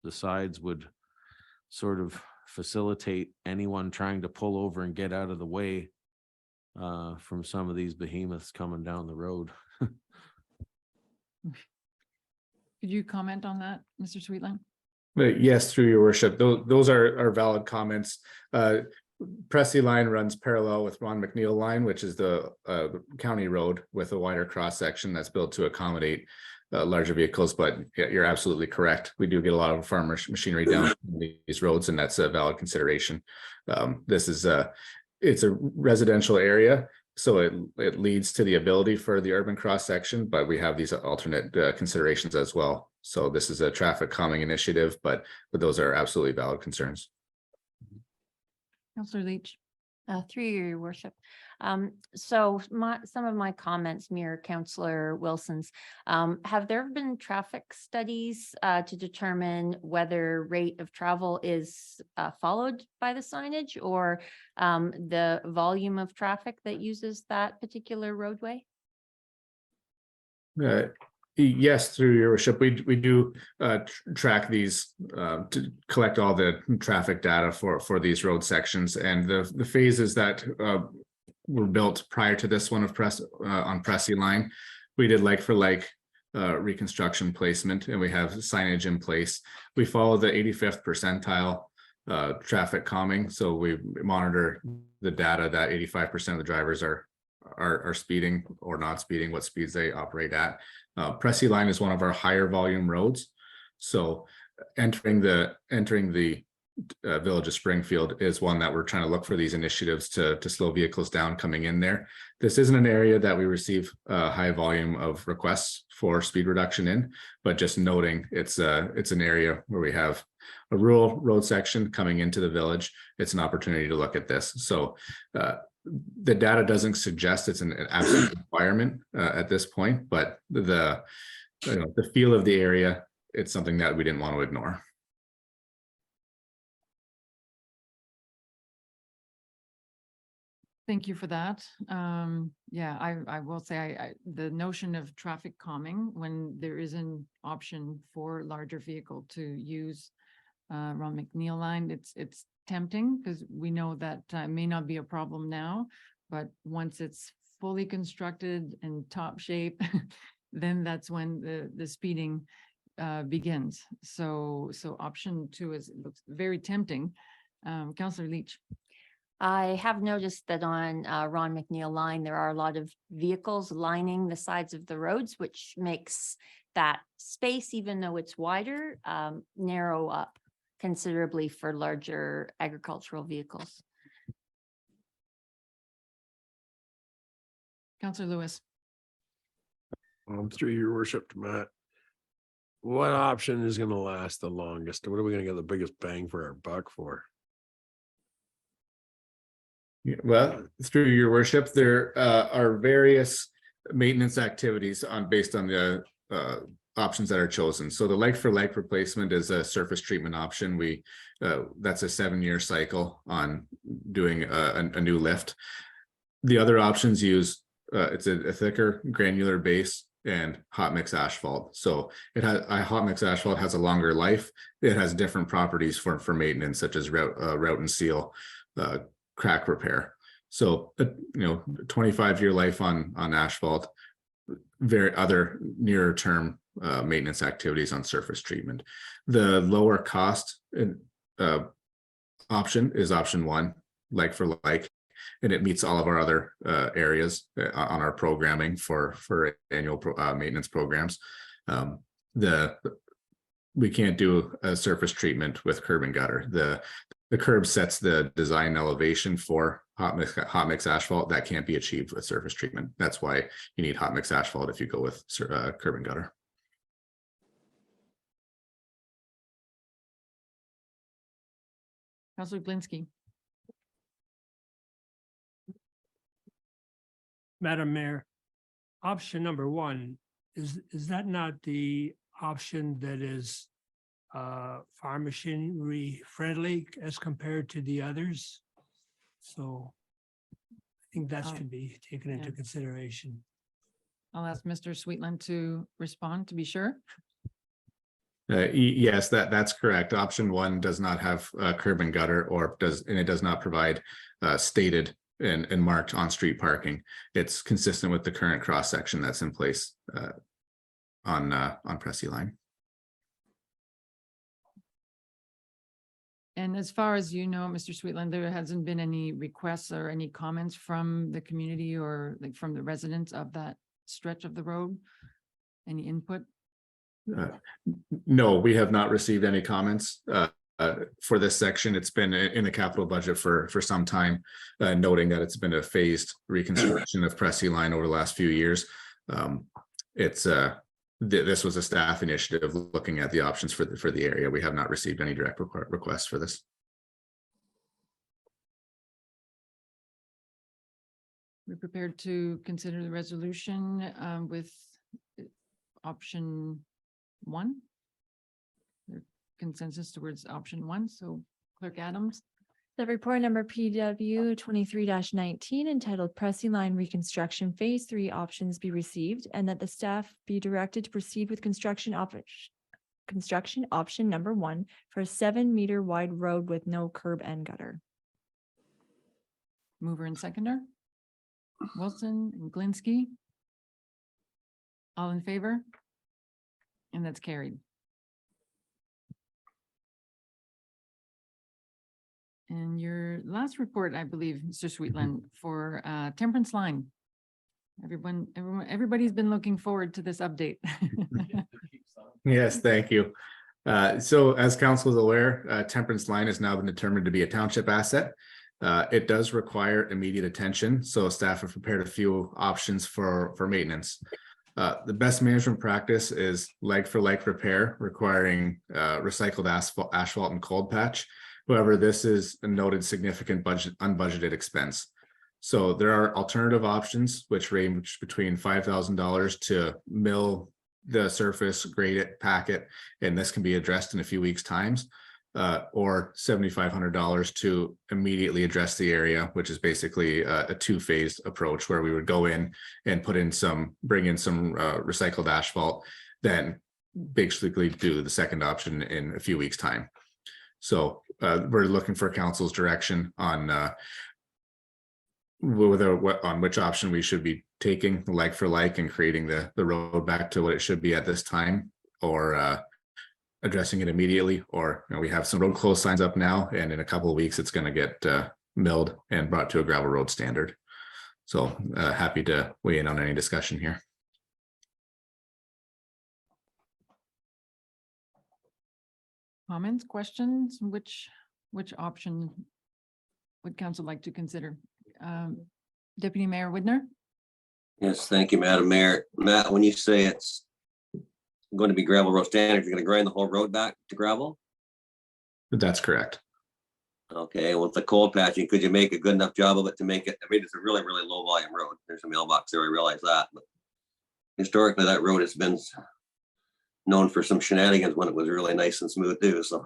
the sides would sort of facilitate anyone trying to pull over and get out of the way from some of these behemoths coming down the road. Could you comment on that, Mr. Sweetland? Yes, through your worship. Those are valid comments. Pressy Line runs parallel with Ron McNeil Line, which is the county road with a wider cross section that's built to accommodate larger vehicles. But you're absolutely correct. We do get a lot of farm machinery down these roads, and that's a valid consideration. It's a residential area, so it leads to the ability for the urban cross section, but we have these alternate considerations as well. So this is a traffic calming initiative, but those are absolutely valid concerns. Councillor Leach. Through you, your worship. So some of my comments mirror Councillor Wilson's. Have there been traffic studies to determine whether rate of travel is followed by the signage or the volume of traffic that uses that particular roadway? Yes, through your worship, we do track these to collect all the traffic data for these road sections, and the phases that were built prior to this one of on Pressy line, we did like for like reconstruction placement, and we have signage in place. We follow the 85th percentile traffic calming, so we monitor the data that 85% of the drivers are speeding or not speeding, what speeds they operate at. Pressy line is one of our higher volume roads, so entering the village of Springfield is one that we're trying to look for these initiatives to slow vehicles down coming in there. This isn't an area that we receive a high volume of requests for speed reduction in, but just noting it's an area where we have a rural road section coming into the village. It's an opportunity to look at this. So the data doesn't suggest it's an absolute requirement at this point, but the feel of the area, it's something that we didn't want to ignore. Thank you for that. Yeah, I will say the notion of traffic calming when there is an option for larger vehicle to use Ron McNeil line, it's tempting because we know that may not be a problem now, but once it's fully constructed and top shape, then that's when the speeding begins. So option 2 looks very tempting. Councillor Leach. I have noticed that on Ron McNeil line, there are a lot of vehicles lining the sides of the roads, which makes that space, even though it's wider, narrow up considerably for larger agricultural vehicles. Councillor Lewis. Through your worship, Matt, what option is going to last the longest? What are we going to get the biggest bang for our buck for? Well, through your worship, there are various maintenance activities based on the options that are chosen. So the like for like replacement is a surface treatment option. That's a 7-year cycle on doing a new lift. The other options use it's a thicker granular base and hot mix asphalt. So it has a hot mix asphalt has a longer life. It has different properties for maintenance, such as route and seal, crack repair. So 25-year life on asphalt, very other nearer term maintenance activities on surface treatment. The lower cost option is option 1, like for like, and it meets all of our other areas on our programming for annual maintenance programs. We can't do a surface treatment with curb and gutter. The curb sets the design elevation for hot mix asphalt that can't be achieved with surface treatment. That's why you need hot mix asphalt if you go with curb and gutter. Councillor Blinsky. Madam Mayor, option number 1, is that not the option that is farm machinery friendly as compared to the others? So I think that should be taken into consideration. I'll ask Mr. Sweetland to respond to be sure. Yes, that's correct. Option 1 does not have curb and gutter, and it does not provide stated and marked on-street parking. It's consistent with the current cross section that's in place on Pressy line. And as far as you know, Mr. Sweetland, there hasn't been any requests or any comments from the community or like from the residents of that stretch of the road? Any input? No, we have not received any comments for this section. It's been in the capital budget for some time, noting that it's been a phased reconstruction of Pressy line over the last few years. This was a staff initiative looking at the options for the area. We have not received any direct requests for this. We're prepared to consider the resolution with option 1. Consensus towards option 1. So Clerk Adams. The report number PW 23-19 entitled Pressing Line Reconstruction Phase 3 Options be received, and that the staff be directed to proceed with construction option number 1 for a 7-meter wide road with no curb and gutter. Mover and seconder. Wilson and Glinsky. All in favor? And that's carried. And your last report, I believe, Mr. Sweetland, for Temperance Line. Everybody's been looking forward to this update. Yes, thank you. So as council is aware, Temperance Line has now been determined to be a township asset. It does require immediate attention, so staff have prepared a few options for maintenance. The best management practice is like for like repair, requiring recycled asphalt and cold patch. However, this is a noted significant unbudgeted expense. So there are alternative options which range between $5,000 to mill the surface, grade it, pack it, and this can be addressed in a few weeks' times. Or $7,500 to immediately address the area, which is basically a two-phase approach where we would go in and bring in some recycled asphalt, then basically do the second option in a few weeks' time. So we're looking for council's direction on which option we should be taking, like for like, and creating the road back to what it should be at this time, or addressing it immediately, or we have some road closed signs up now, and in a couple of weeks it's going to get milled and brought to a gravel road standard. So happy to weigh in on any discussion here. Comments, questions? Which option would council like to consider? Deputy Mayor Widner? Yes, thank you, Madam Mayor. Matt, when you say it's going to be gravel road standard, you're going to grind the whole road back to gravel? That's correct. Okay, with the cold patching, could you make a good enough job of it to make it? I mean, it's a really, really low volume road. There's a mailbox there, I realize that, but historically that road has been known for some shenanigans when it was really nice and smooth too. So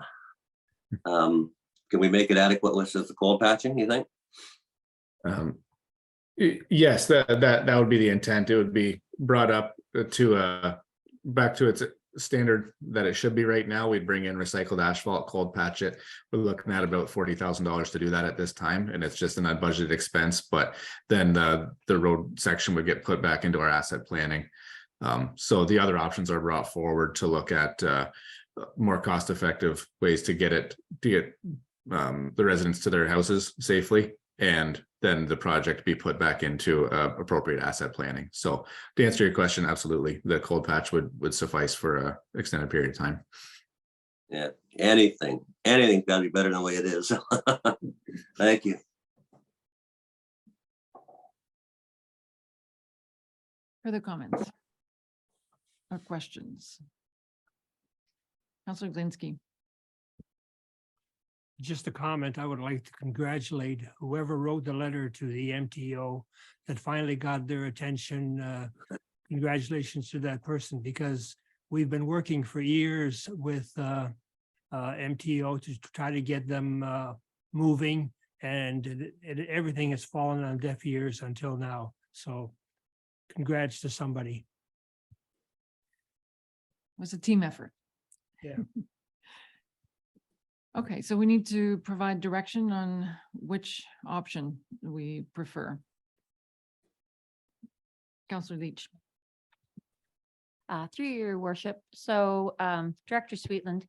can we make it adequate with just the cold patching, you think? Yes, that would be the intent. It would be brought up to back to its standard that it should be right now. We'd bring in recycled asphalt, cold patch it. We're looking at about $40,000 to do that at this time, and it's just an unbudgeted expense. But then the road section would get put back into our asset planning. So the other options are brought forward to look at more cost-effective ways to get the residents to their houses safely, and then the project be put back into appropriate asset planning. So to answer your question, absolutely, the cold patch would suffice for an extended period of time. Yeah, anything gotta be better than the way it is. Thank you. Further comments or questions? Councilor Glinsky. Just a comment, I would like to congratulate whoever wrote the letter to the MTO that finally got their attention. Congratulations to that person, because we've been working for years with MTO to try to get them moving, and everything has fallen on deaf ears until now. So congrats to somebody. It was a team effort. Yeah. Okay, so we need to provide direction on which option we prefer. Councilor Leach. Through your worship. So Director Sweetland,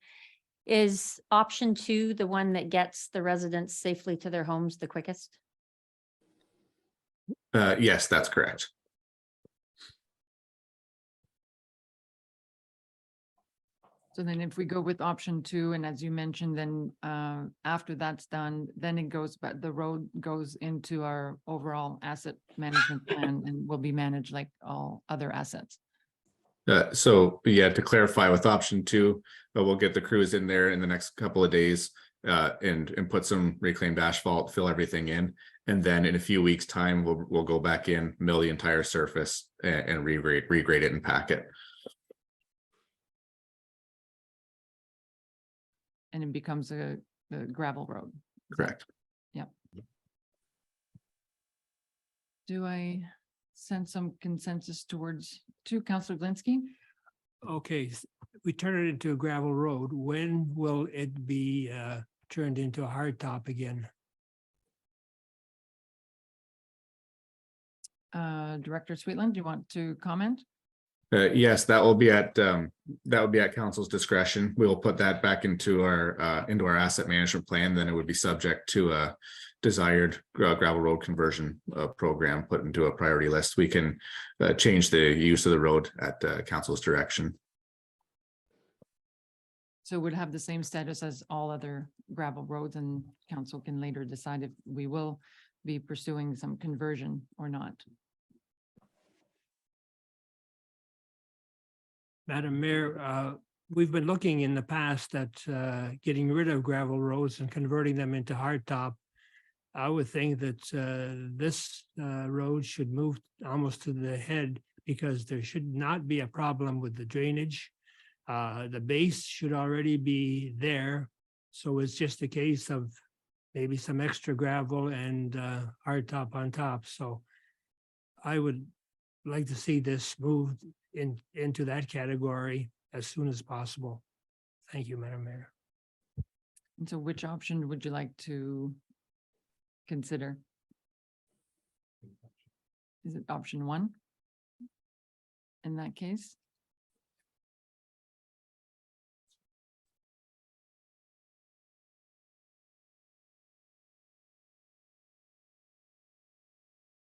is option 2 the one that gets the residents safely to their homes the quickest? Yes, that's correct. So then if we go with option 2, and as you mentioned, then after that's done, then it goes, but the road goes into our overall asset management plan and will be managed like all other assets. So yeah, to clarify with option 2, we'll get the crews in there in the next couple of days and put some reclaimed asphalt, fill everything in. And then in a few weeks' time, we'll go back in, mill the entire surface and regrade it and pack it. And it becomes a gravel road. Correct. Do I sense some consensus to Councillor Glinski? Okay, we turn it into a gravel road. When will it be turned into a hard top again? Director Sweetland, do you want to comment? Yes, that will be at council's discretion. We will put that back into our asset management plan. Then it would be subject to a desired gravel road conversion program put into a priority list. We can change the use of the road at council's direction. So it would have the same status as all other gravel roads, and council can later decide if we will be pursuing some conversion or not. Madam Mayor, we've been looking in the past at getting rid of gravel roads and converting them into hardtop. I would think that this road should move almost to the head because there should not be a problem with the drainage. The base should already be there. So it's just a case of maybe some extra gravel and hardtop on top. So I would like to see this moved into that category as soon as possible. Thank you, Madam Mayor. And so which option would you like to consider? Is it option 1? In that case?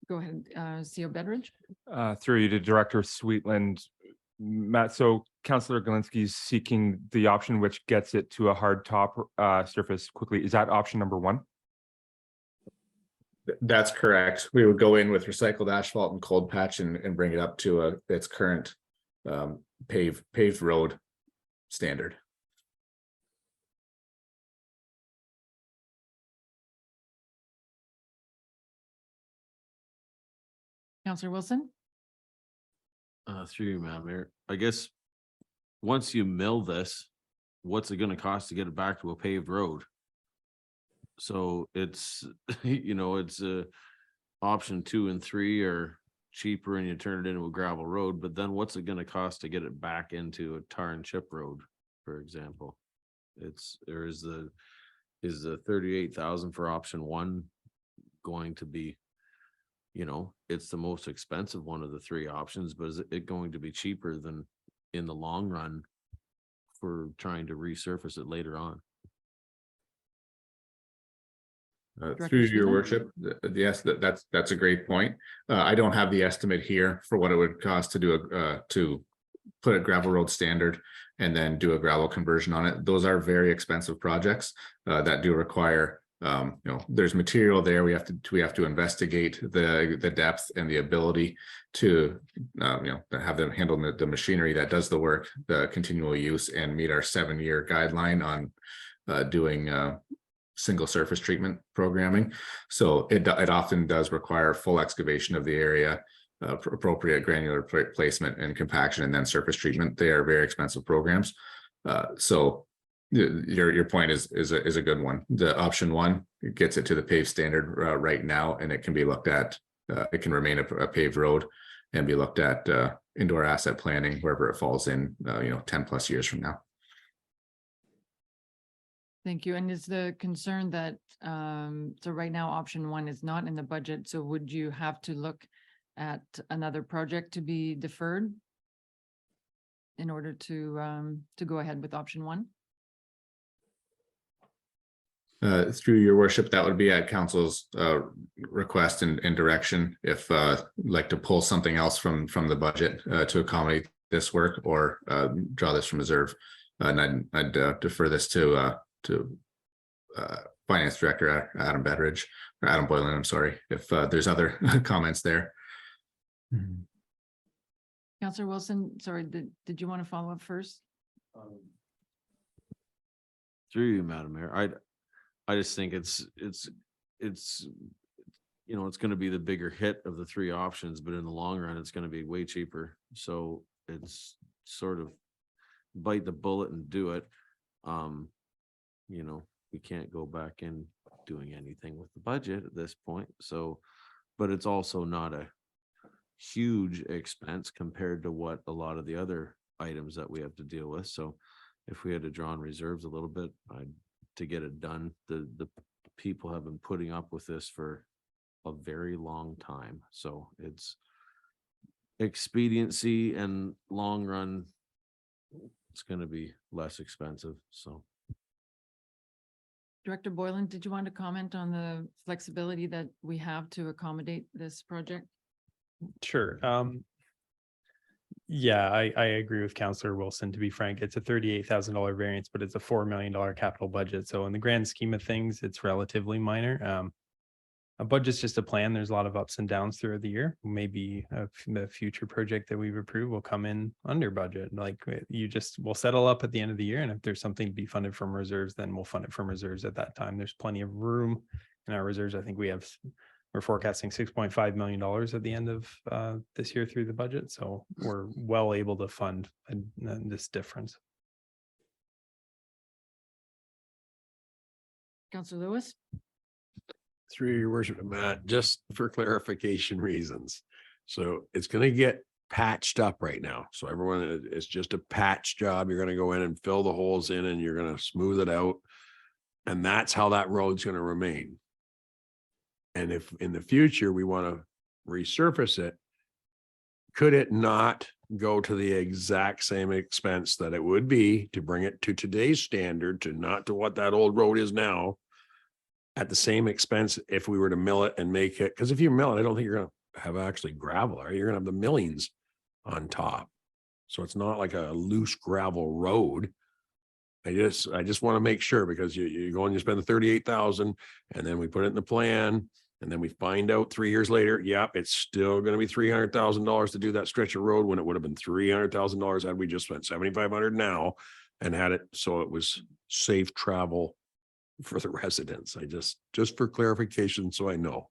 Go ahead, CO Bedridge. Through you to Director Sweetland, Matt, so Councillor Galinsky's seeking the option which gets it to a hard top surface quickly. Is that option number 1? That's correct. We would go in with recycled asphalt and cold patch and bring it up to its current paved road standard. Councillor Wilson? Through you, Madam Mayor, I guess, once you mill this, what's it gonna cost to get it back to a paved road? So it's, it's option 2 and 3 are cheaper and you turn it into a gravel road, but then what's it gonna cost to get it back into a tar and chip road, for example? Is the 38,000 for option 1 going to be, it's the most expensive one of the 3 options, but is it going to be cheaper than in the long run for trying to resurface it later on? Through your worship, yes, that's a great point. I don't have the estimate here for what it would cost to do to put a gravel road standard and then do a gravel conversion on it. Those are very expensive projects that do require, there's material there. We have to investigate the depth and the ability to have them handle the machinery that does the work, the continual use, and meet our 7-year guideline on doing single surface treatment programming. So it often does require full excavation of the area, appropriate granular placement and compaction, and then surface treatment. They are very expensive programs. So your point is a good one. The option 1 gets it to the paved standard right now, and it can be looked at. It can remain a paved road and be looked at indoor asset planning wherever it falls in 10+ years from now. Thank you. And is the concern that, so right now, option 1 is not in the budget, so would you have to look at another project to be deferred in order to go ahead with option 1? Through your worship, that would be at council's request and direction. If like to pull something else from the budget to accommodate this work, or draw this from reserve, and I'd defer this to Finance Director Adam Bedridge, or Adam Boylan, I'm sorry, if there's other comments there. Councillor Wilson, sorry, did you want to follow up first? Through you, Madam Mayor, I just think it's going to be the bigger hit of the 3 options, but in the long run, it's going to be way cheaper. So it's sort of bite the bullet and do it. We can't go back in doing anything with the budget at this point. So but it's also not a huge expense compared to what a lot of the other items that we have to deal with. So if we had to draw on reserves a little bit, to get it done, the people have been putting up with this for a very long time. So it's expediency and long run, it's going to be less expensive. So. Director Boylan, did you want to comment on the flexibility that we have to accommodate this project? Sure. Yeah, I agree with Councillor Wilson. To be frank, it's a $38,000 variance, but it's a $4 million capital budget. So in the grand scheme of things, it's relatively minor. A budget's just a plan. There's a lot of ups and downs throughout the year. Maybe the future project that we've approved will come in under budget. Like we'll settle up at the end of the year. And if there's something to be funded from reserves, then we'll fund it from reserves at that time. There's plenty of room in our reserves. I think we're forecasting $6.5 million at the end of this year through the budget. So we're well able to fund this difference. Councillor Lewis? Through your worship, Matt, just for clarification reasons. So it's going to get patched up right now. So everyone, it's just a patch job. You're going to go in and fill the holes in and you're going to smooth it out. And that's how that road's going to remain. And if in the future we want to resurface it, could it not go to the exact same expense that it would be to bring it to today's standard, to not to what that old road is now, at the same expense if we were to mill it and make it? Because if you mill it, I don't think you're going to have actually gravel, are you? You're going to have the millings on top. So it's not like a loose gravel road. I just want to make sure, because you go and you spend the 38,000 and then we put it in the plan. And then we find out 3 years later, yep, it's still going to be $300,000 to do that stretch of road, when it would have been $300,000 had we just spent $7,500 now and had it so it was safe travel for the residents. Just for clarification, so I know.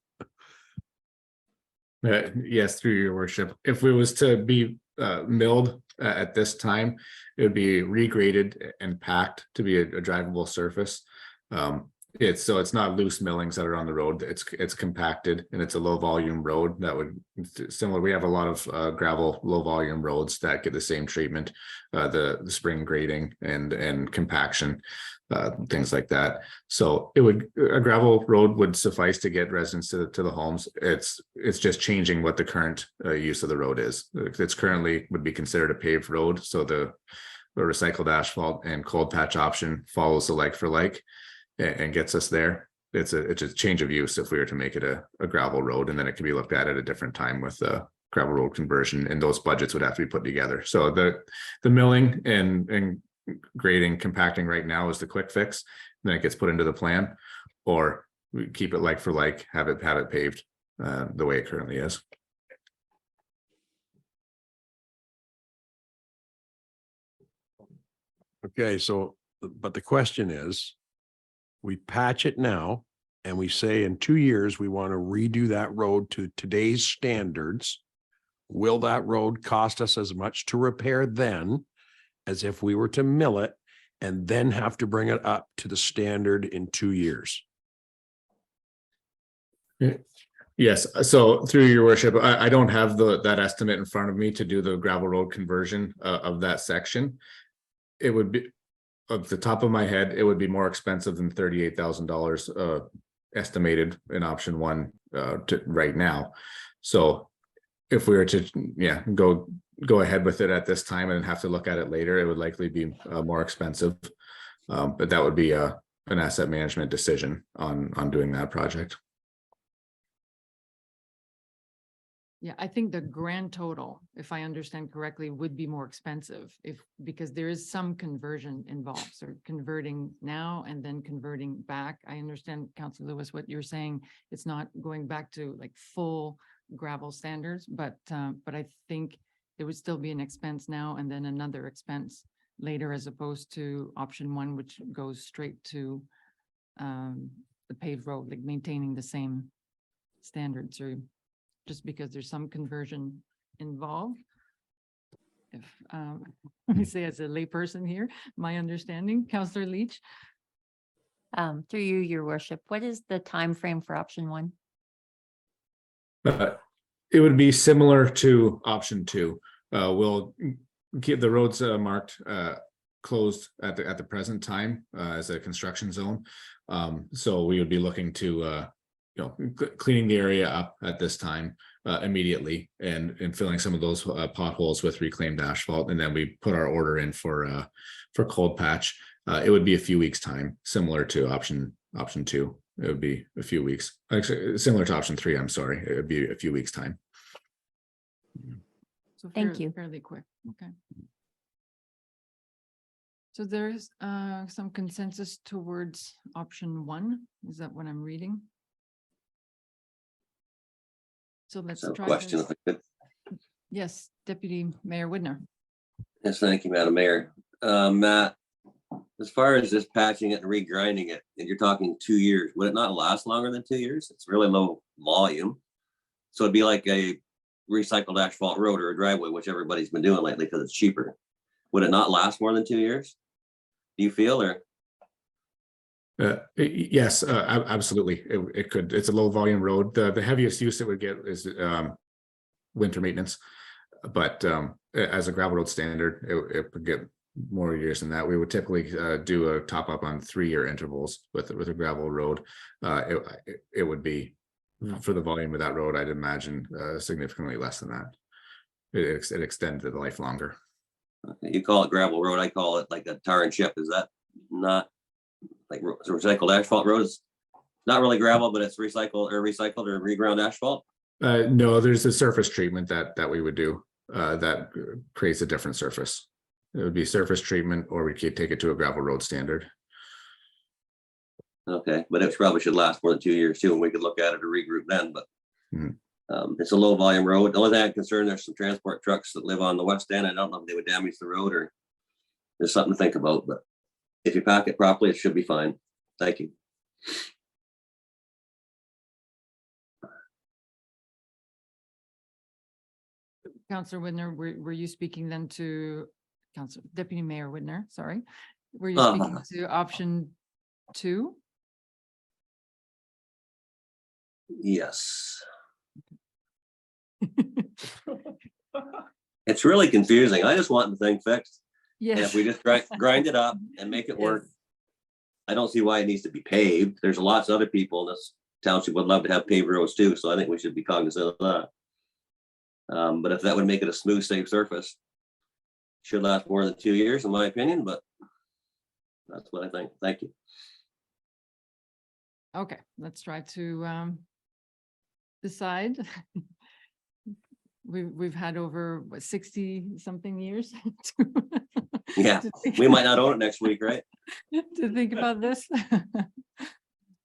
Yes, through your worship. If it was to be milled at this time, it would be regraded and packed to be a drivable surface. It's not loose millings that are on the road. It's compacted, and it's a low volume road that would similar. We have a lot of gravel low volume roads that get the same treatment, the spring grading and compaction, things like that. So a gravel road would suffice to get residents to the homes. It's just changing what the current use of the road is. It's currently would be considered a paved road. So the recycled asphalt and cold patch option follows the like for like and gets us there. It's a change of use if we were to make it a gravel road, and then it can be looked at a different time with the gravel road conversion, and those budgets would have to be put together. So the milling and grading, compacting right now is the quick fix. Then it gets put into the plan, or we keep it like for like, have it paved the way it currently is. Okay, so, but the question is, we patch it now and we say in 2 years, we want to redo that road to today's standards. Will that road cost us as much to repair then as if we were to mill it and then have to bring it up to the standard in 2 years? Yes, so through your worship, I don't have that estimate in front of me to do the gravel road conversion of that section. It would be, off the top of my head, it would be more expensive than $38,000 estimated in option one right now. So if we were to go ahead with it at this time and have to look at it later, it would likely be more expensive. But that would be an asset management decision on doing that project. Yeah, I think the grand total, if I understand correctly, would be more expensive because there is some conversion involved. So converting now and then converting back. I understand, Councilor Lewis, what you're saying. It's not going back to like full gravel standards, but I think there would still be an expense now and then another expense later, as opposed to option one, which goes straight to the paved road, like maintaining the same standards, or just because there's some conversion involved. If let me say, as a layperson here, my understanding, Councillor Leach. Through you, your worship, what is the time frame for option one? It would be similar to option 2. We'll keep the roads marked closed at the present time as a construction zone. So we would be looking to cleaning the area up at this time immediately and filling some of those potholes with reclaimed asphalt, and then we put our order in for cold patch. It would be a few weeks time, similar to option 2. It would be a few weeks, actually similar to option 3. I'm sorry, it would be a few weeks time. So Thank you. fairly quick, okay. So there's some consensus towards option 1. Is that what I'm reading? So let's So try. question, if I could. Yes, Deputy Mayor Widner. Yes, thank you, Madam Mayor. Matt, as far as just patching it and regrinding it, and you're talking 2 years, would it not last longer than 2 years? It's really low volume. So it'd be like a recycled asphalt road or a driveway, which everybody's been doing lately because it's cheaper. Would it not last more than 2 years? Do you feel, or? Yes, absolutely. It could. It's a low volume road. The heaviest use it would get is winter maintenance, but as a gravel road standard, it would get more years than that. We would typically do a top up on 3-year intervals with a gravel road. It would be for the volume of that road, I'd imagine significantly less than that. It extended the life longer. Okay, you call it gravel road, I call it like a tar and chip. Is that not like recycled asphalt roads? Not really gravel, but it's recycled or reground asphalt? No, there's a surface treatment that we would do that creates a different surface. It would be surface treatment, or we could take it to a gravel road standard. Okay, but it probably should last more than 2 years too, and we could look at it or regroup then, but it's a low volume road. The only thing I'm concerned, there's some transport trucks that live on the west end. I don't know if they would damage the road, or there's something to think about, but if you pack it properly, it should be fine. Thank you. Councillor Widner, were you speaking then to Deputy Mayor Widner? Sorry. Were you speaking to option 2? Yes. It's really confusing. I just want the thing fixed. And if we just grind it up and make it work, I don't see why it needs to be paved. There's lots of other people in this township would love to have paved roads too, so I think we should be cognizant of that. But if that would make it a smooth, safe surface, should last more than 2 years, in my opinion, but that's what I think. Thank you. Okay, let's try to decide. We've had over 60 something years. Yeah, we might not own it next week, right? To think about this.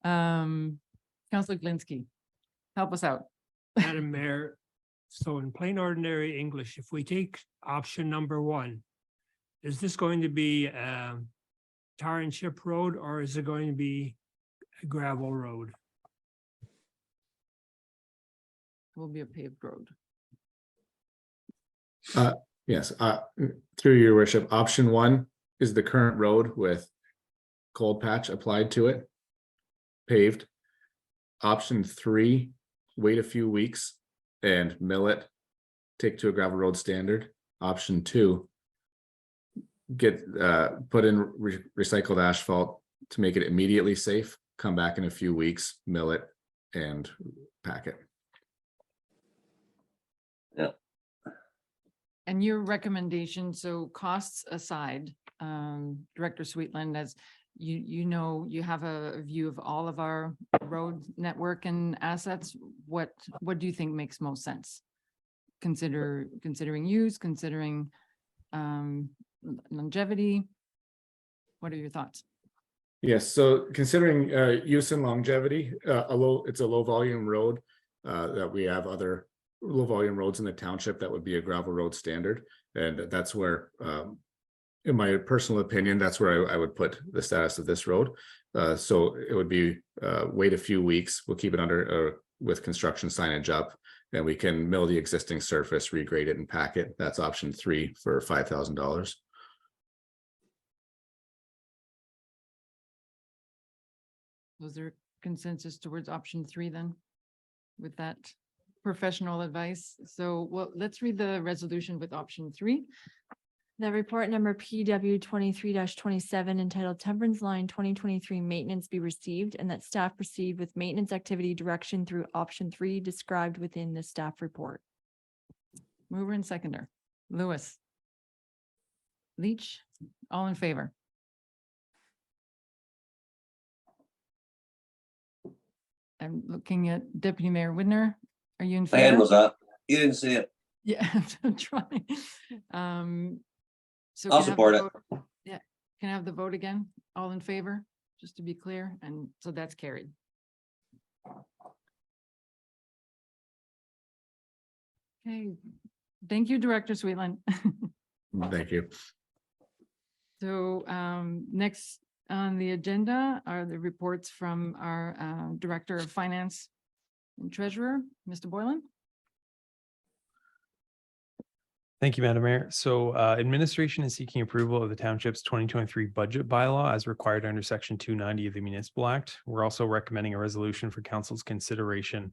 Councillor Glinski, help us out. Madam Mayor, so in plain ordinary English, if we take option number 1, is this going to be tar and chip road, or is it going to be a gravel road? Will be a paved road. Yes, through your worship, option 1 is the current road with cold patch applied to it, paved. Option 3, wait a few weeks and mill it, take to a gravel road standard. Option 2, get put in recycled asphalt to make it immediately safe, come back in a few weeks, mill it and pack it. Yeah. And your recommendation, so costs aside, Director Sweetland, as you know, you have a view of all of our road network and assets. What do you think makes most sense? Considering use, considering longevity. What are your thoughts? Yes, so considering use and longevity, it's a low volume road that we have other low volume roads in the township that would be a gravel road standard. And that's where, in my personal opinion, that's where I would put the status of this road. So it would be wait a few weeks. We'll keep it under with construction signage up, and we can mill the existing surface, regrade it and pack it. That's option 3 for $5,000. Was there consensus towards option 3 then with that professional advice. So, well, let's read the resolution with option 3. The report number PW 23-27 entitled Temperance Line 2023 Maintenance be received, and that staff proceed with maintenance activity direction through option 3 described within the staff report. Mover and seconder, Lewis. Leach, all in favor? I'm looking at Deputy Mayor Widner. Are you in My hand favor? was up. You didn't see it. Yeah, I'm trying. So I'll can I have the support it. vote? Yeah, can I have the vote again? All in favor, just to be clear, and so that's carried. Okay, thank you, Director Sweetland. Thank you. So next on the agenda are the reports from our Director of Finance and Treasurer, Mr. Boylan. Thank you, Madam Mayor. So administration is seeking approval of the township's 2023 budget bylaw as required under section 290 of the Municipal Act. We're also recommending a resolution for council's consideration,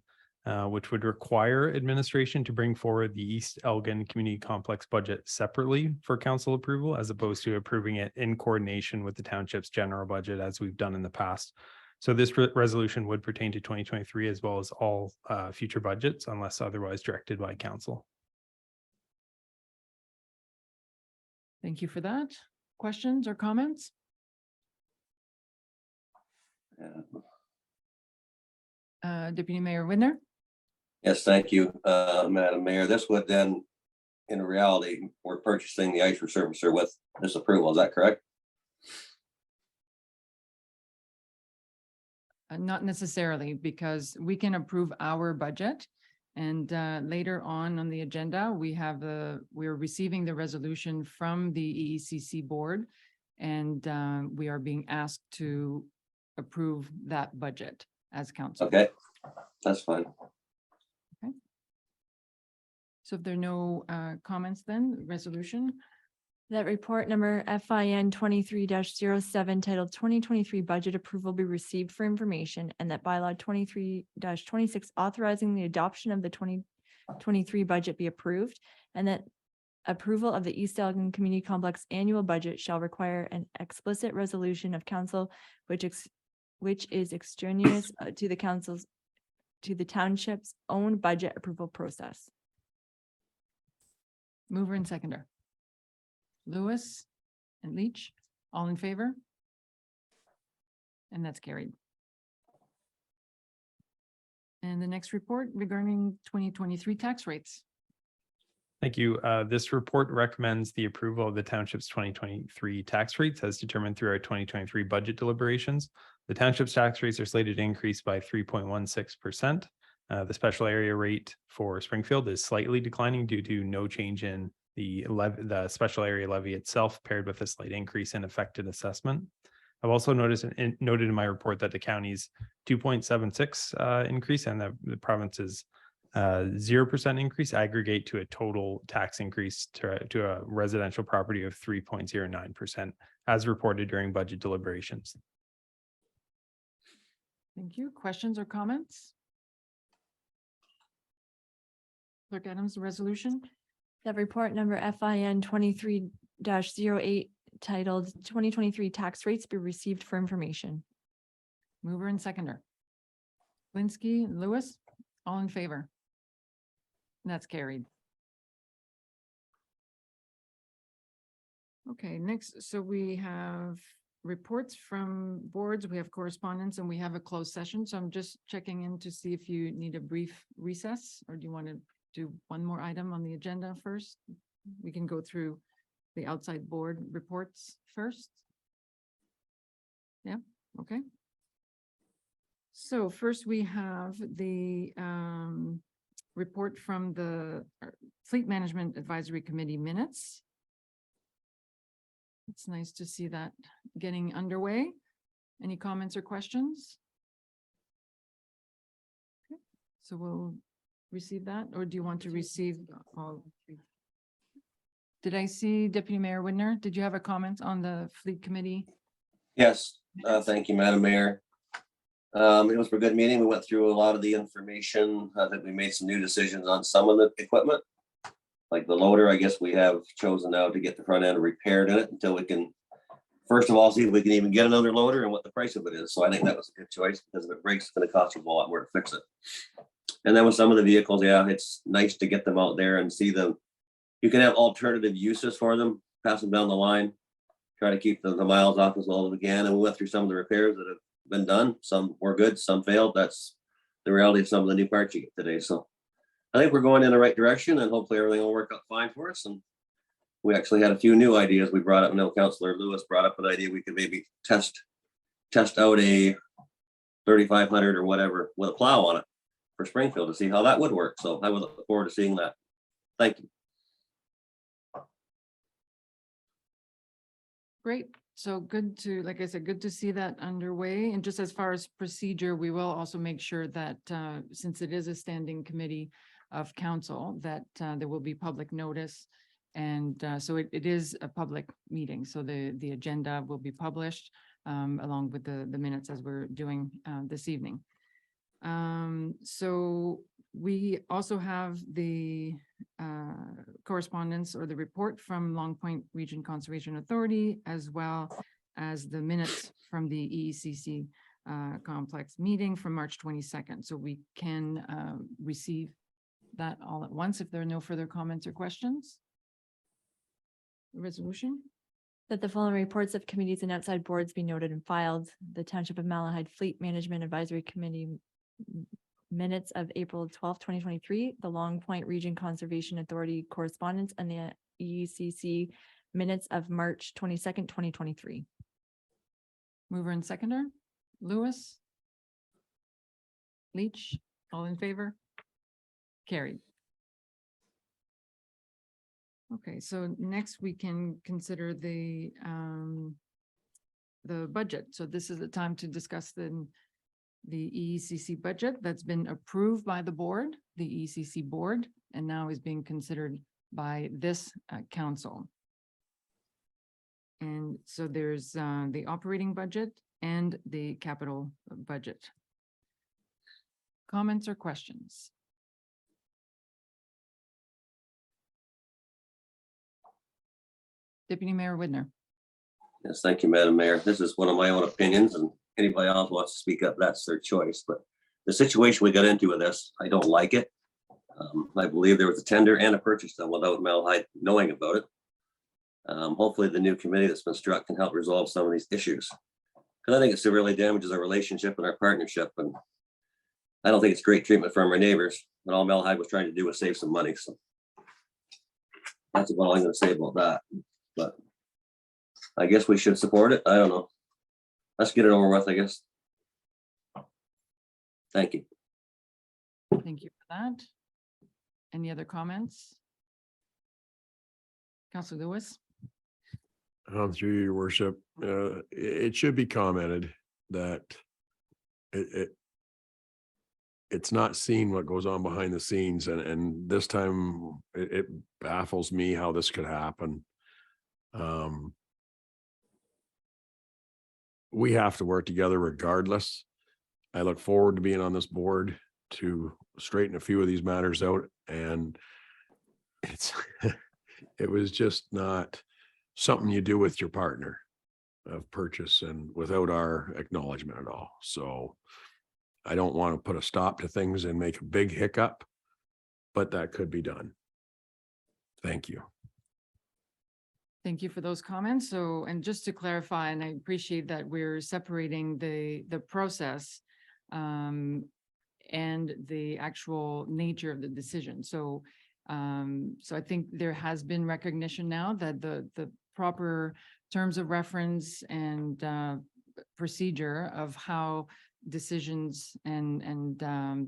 which would require administration to bring forward the East Elgin Community Complex budget separately for council approval, as opposed to approving it in coordination with the township's general budget, as we've done in the past. So this resolution would pertain to 2023 as well as all future budgets unless otherwise directed by council. Thank you for that. Questions or comments? Deputy Mayor Widner? Yes, thank you, Madam Mayor. This would then, in reality, we're purchasing the ice resurfacer with this approval. Is that correct? Not necessarily, because we can approve our budget. And later on the agenda, we're receiving the resolution from the EECC board. And we are being asked to approve that budget as council. Okay, that's fine. So if there are no comments, then resolution. That report number FIN 23-07 titled 2023 budget approval be received for information, and that bylaw 23-26 authorizing the adoption of the 2023 budget be approved, and that approval of the East Elgin Community Complex annual budget shall require an explicit resolution of council, which is extraneous to the township's own budget approval process. Mover and seconder. Lewis and Leach, all in favor? And that's carried. And the next report regarding 2023 tax rates. Thank you. This report recommends the approval of the township's 2023 tax rates as determined through our 2023 budget deliberations. The township's tax rates are slated to increase by 3.16%. The special area rate for Springfield is slightly declining due to no change in the special area levy itself, paired with a slight increase in affected assessment. I've also noticed noted in my report that the county's 2.76 increase and the province's 0% increase aggregate to a total tax increase to a residential property of 3.09%, as reported during budget deliberations. Thank you. Questions or comments? Clerk Adams, the resolution. That report number FIN 23-08 titled 2023 tax rates be received for information. Mover and seconder. Linsky, Lewis, all in favor? And that's carried. Okay, next, so we have reports from boards, we have correspondence, and we have a closed session. So I'm just checking in to see if you need a brief recess, or do you want to do one more item on the agenda first? We can go through the outside board reports first. Yeah, okay. So first we have the report from the Fleet Management Advisory Committee minutes. It's nice to see that getting underway. Any comments or questions? Okay, so we'll receive that, or do you want to receive all? Did I see Deputy Mayor Widner? Did you have a comment on the Fleet Committee? Yes, thank you, Madam Mayor. It was a good meeting. We went through a lot of the information. I think we made some new decisions on some of the equipment. Like the loader, I guess we have chosen now to get the front end repaired in it until we can, first of all, see if we can even get another loader and what the price of it is. So I think that was a good choice because if it breaks, it's gonna cost us a lot more to fix it. And then with some of the vehicles, yeah, it's nice to get them out there and see them. You can have alternative uses for them, pass them down the line, try to keep the miles off as well as we can. And we went through some of the repairs that have been done. Some were good, some failed. That's the reality of some of the new parts you get today. So I think we're going in the right direction and hopefully everything will work out fine for us. And we actually had a few new ideas we brought up. No, Councillor Lewis brought up an idea we could maybe test out a 3500 or whatever with a plow on it for Springfield to see how that would work. So I would look forward to seeing that. Thank you. Great. So good to, like I said, good to see that underway. And just as far as procedure, we will also make sure that since it is a standing committee of council, that there will be public notice. And so it is a public meeting. So the agenda will be published along with the minutes as we're doing this evening. So we also have the correspondence or the report from Long Point Region Conservation Authority, as well as the minutes from the EECC complex meeting from March 22nd. So we can receive that all at once if there are no further comments or questions. Resolution? That the following reports of committees and outside boards be noted and filed. The Township of Malahide Fleet Management Advisory Committee minutes of April 12th, 2023, the Long Point Region Conservation Authority correspondence, and the EECC minutes of March 22nd, 2023. Mover and seconder, Lewis. Leach, all in favor? Carried. Okay, so next we can consider the budget. So this is the time to discuss the EECC budget that's been approved by the board, the EECC board, and now is being considered by this council. And so there's the operating budget and the capital budget. Comments or questions? Deputy Mayor Widner. Yes, thank you, Madam Mayor. This is one of my own opinions, and anybody else wants to speak up, that's their choice. But the situation we got into with this, I don't like it. I believe there was a tender and a purchase done without Malahide knowing about it. Hopefully the new committee that's been struck can help resolve some of these issues. Because I think it severely damages our relationship and our partnership. And I don't think it's great treatment from our neighbors. And all Malahide was trying to do was save some money. So that's about all I'm going to say about that. But I guess we should support it. I don't know. Let's get it over with, I guess. Thank you. Thank you for that. Any other comments? Councilor Lewis? Through your worship, it should be commented that it's not seen what goes on behind the scenes, and this time it baffles me how this could happen. We have to work together regardless. I look forward to being on this board to straighten a few of these matters out, and it was just not something you do with your partner of purchase and without our acknowledgement at all. So I don't want to put a stop to things and make a big hiccup, but that could be done. Thank you. Thank you for those comments. So, and just to clarify, and I appreciate that we're separating the process and the actual nature of the decision. So, so I think there has been recognition now that the proper terms of reference and procedure of how decisions and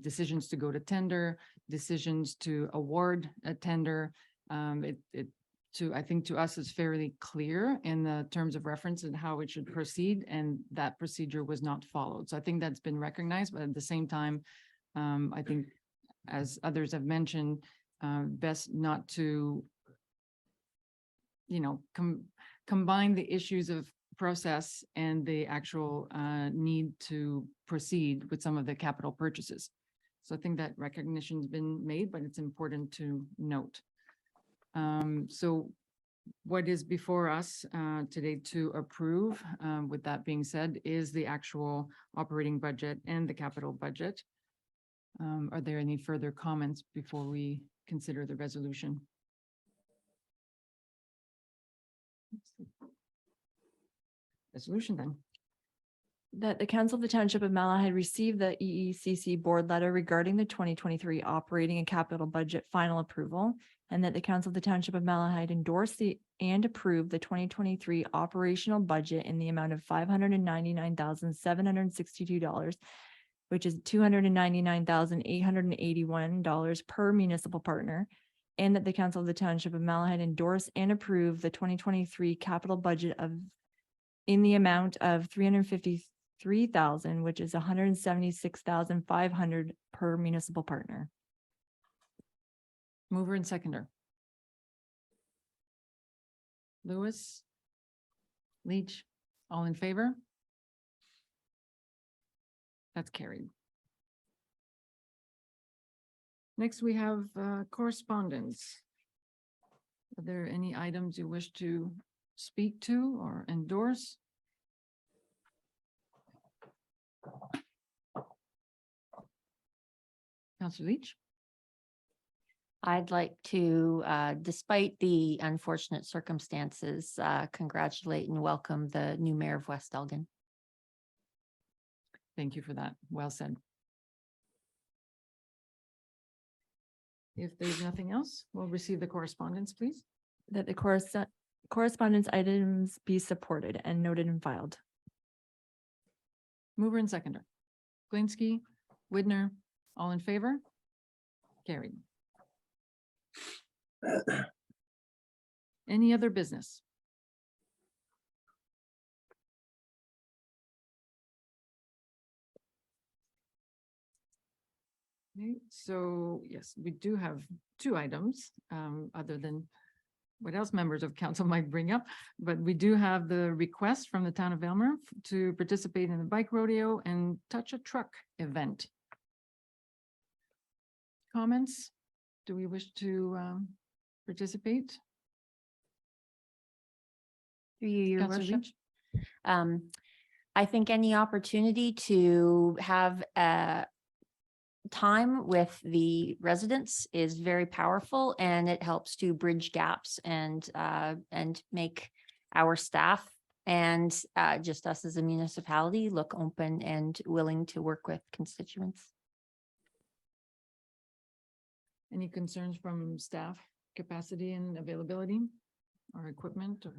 decisions to go to tender, decisions to award a tender, I think to us is fairly clear in the terms of reference and how it should proceed, and that procedure was not followed. So I think that's been recognized, but at the same time, I think as others have mentioned, best not to, combine the issues of process and the actual need to proceed with some of the capital purchases. So I think that recognition's been made, but it's important to note. So what is before us today to approve, with that being said, is the actual operating budget and the capital budget. Are there any further comments before we consider the resolution? Resolution then. That the Council of the Township of Malahide received the EECC board letter regarding the 2023 operating and capital budget final approval, and that the Council of the Township of Malahide endorse and approve the 2023 operational budget in the amount of $599,762, which is $299,881 per municipal partner, and that the Council of the Township of Malahide endorse and approve the 2023 capital budget in the amount of $353,000, which is $176,500 per municipal partner. Mover and seconder. Lewis. Leach, all in favor? That's carried. Next, we have correspondence. Are there any items you wish to speak to or endorse? Councillor Leach? I'd like to, despite the unfortunate circumstances, congratulate and welcome the new mayor of West Elgin. Thank you for that. Well said. If there's nothing else, we'll receive the correspondence, please. That the correspondence items be supported and noted and filed. Mover and seconder. Glinski, Widner, all in favor? Carried. Any other business? Okay, so yes, we do have two items, other than what else members of council might bring up, but we do have the request from the town of Aylmer to participate in the bike rodeo and touch a truck event. Comments? Do we wish to participate? Through you, your Councillor worship. Lynch? I think any opportunity to have time with the residents is very powerful, and it helps to bridge gaps and make our staff and just us as a municipality look open and willing to work with constituents. Any concerns from staff capacity and availability or equipment or?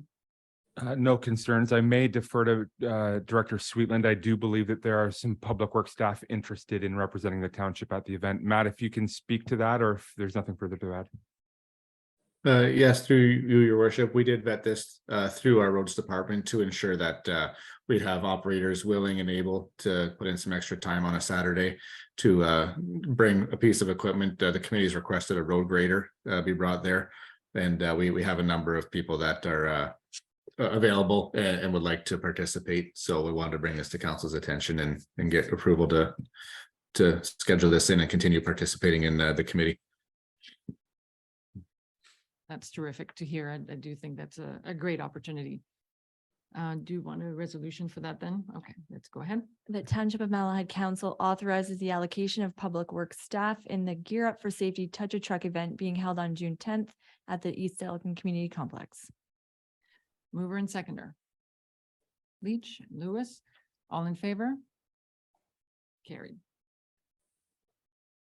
No concerns. I may defer to Director Sweetland. I do believe that there are some public works staff interested in representing the township at the event. Matt, if you can speak to that, or if there's nothing further to add. Yes, through you, your worship, we did vet this through our roads department to ensure that we have operators willing and able to put in some extra time on a Saturday to bring a piece of equipment. The committee's requested a road grader be brought there, and we have a number of people that are available and would like to participate. So we wanted to bring this to council's attention and get approval to schedule this in and continue participating in the committee. That's terrific to hear. I do think that's a great opportunity. Do you want a resolution for that then? Okay, let's go ahead. The Township of Malahide Council authorizes the allocation of public works staff in the Gear Up for Safety Touch a Truck event being held on June 10th at the East Elgin Community Complex. Mover and seconder. Leach, Lewis, all in favor? Carried.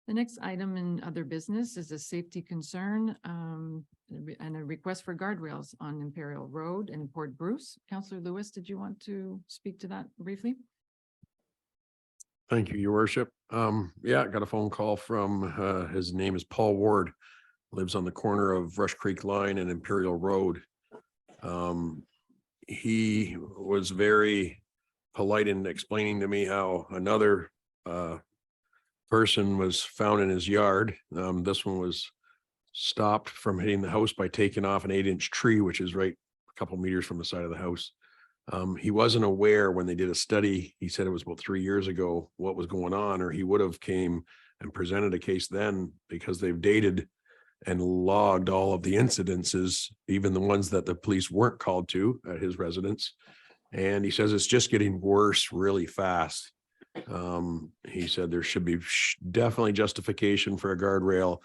The next item in other business is a safety concern and a request for guardrails on Imperial Road and Port Bruce. Councillor Lewis, did you want to speak to that briefly? Thank you, your worship. Yeah, I got a phone call from, his name is Paul Ward, lives on the corner of Rush Creek Line and Imperial Road. He was very polite in explaining to me how another person was found in his yard. This one was stopped from hitting the house by taking off an 8-inch tree, which is right a couple meters from the side of the house. He wasn't aware when they did a study, he said it was about 3 years ago, what was going on, or he would have came and presented a case then, because they've dated and logged all of the incidences, even the ones that the police weren't called to at his residence. And he says it's just getting worse really fast. He said there should be definitely justification for a guardrail,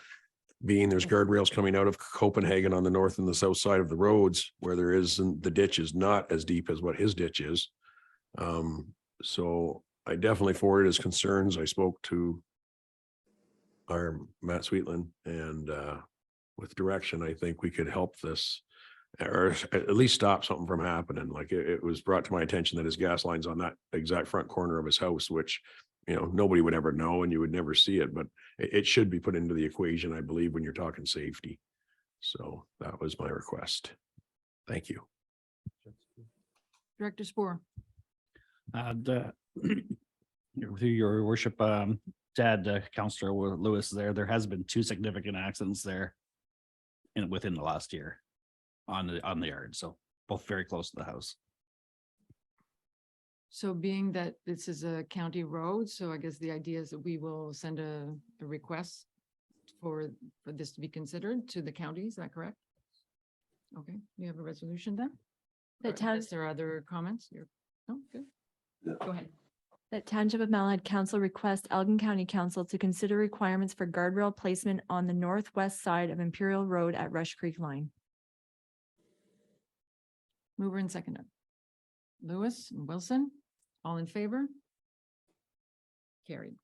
being there's guardrails coming out of Copenhagen on the north and the south side of the roads where there isn't, the ditch is not as deep as what his ditch is. So I definitely forwarded his concerns. I spoke to our Matt Sweetland, and with direction, I think we could help this, or at least stop something from happening. Like it was brought to my attention that his gas line's on that exact front corner of his house, which, you know, nobody would ever know and you would never see it, but it should be put into the equation, I believe, when you're talking safety. So that was my request. Thank you. Director Spore. Through your worship, Councillor Lewis, there has been 2 significant accidents there within the last year on the yard, so both very close to the house. So being that this is a county road, so I guess the idea is that we will send a request for this to be considered to the county, is that correct? Okay, we have a resolution then? That Is there other comments? No, good. Go ahead. That Township of Malahide Council requests Elgin County Council to consider requirements for guardrail placement on the northwest side of Imperial Road at Rush Creek Line. Mover and seconder. Lewis and Wilson, all in favor? Carried.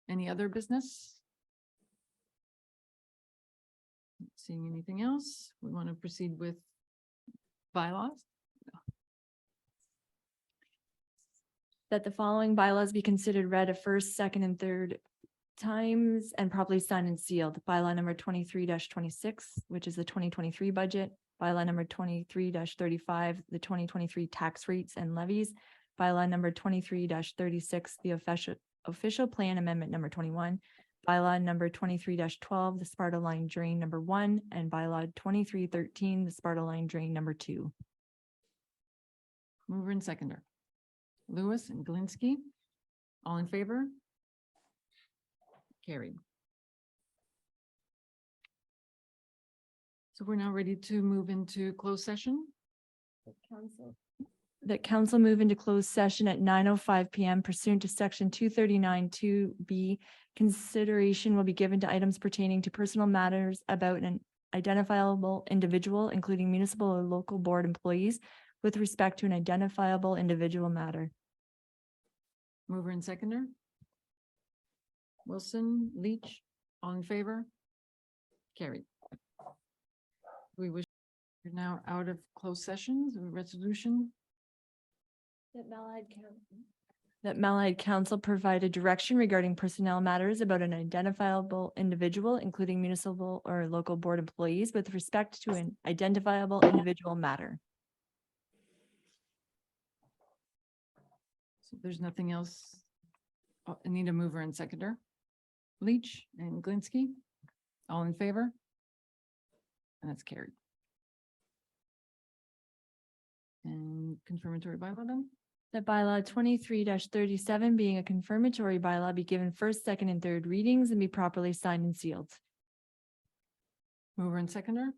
Any other business? Not seeing anything else, we want to proceed with bylaws. That the following bylaws be considered read a first, second, and third times and properly signed and sealed. Bylaw number 23-26, which is the 2023 budget. Bylaw number 23-35, the 2023 tax rates and levies. Bylaw number 23-36, the official plan amendment number 21. Bylaw number 23-12, the Sparta Line drain number 1, and bylaw 2313, the Sparta Line drain number 2. Mover and seconder. Lewis and Galinsky, all in favor? Carried. So we're now ready to move into closed session. That council move into closed session at 9:05 PM pursuant to section 239(2)B. Consideration will be given to items pertaining to personal matters about an identifiable individual, including municipal or local board employees, with respect to an identifiable individual matter. Mover and seconder. Wilson, Leach, all in favor? Carried. We wish we're now out of closed sessions, resolution. That Malahide Council provide a direction regarding personnel matters about an identifiable individual, including municipal or local board employees, with respect to an identifiable individual matter. So there's nothing else. Oh, I need a mover and seconder. Leach and Galinsky, all in favor? And that's carried. And confirmatory bylaw then? That bylaw 23-37 being a confirmatory bylaw be given first, second, and third readings and be properly signed and sealed. Mover and seconder.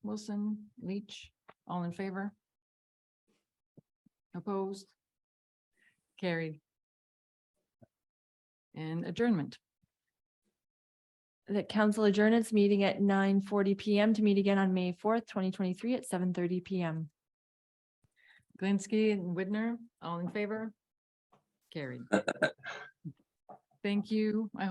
Wilson, Leach, all in favor? Opposed? Carried. And adjournment. That council adjourn its meeting at 9:40 PM to meet again on May 4th, 2023 at 7:30 PM. Galinsky and Widner, all in favor? Carried. Thank you. I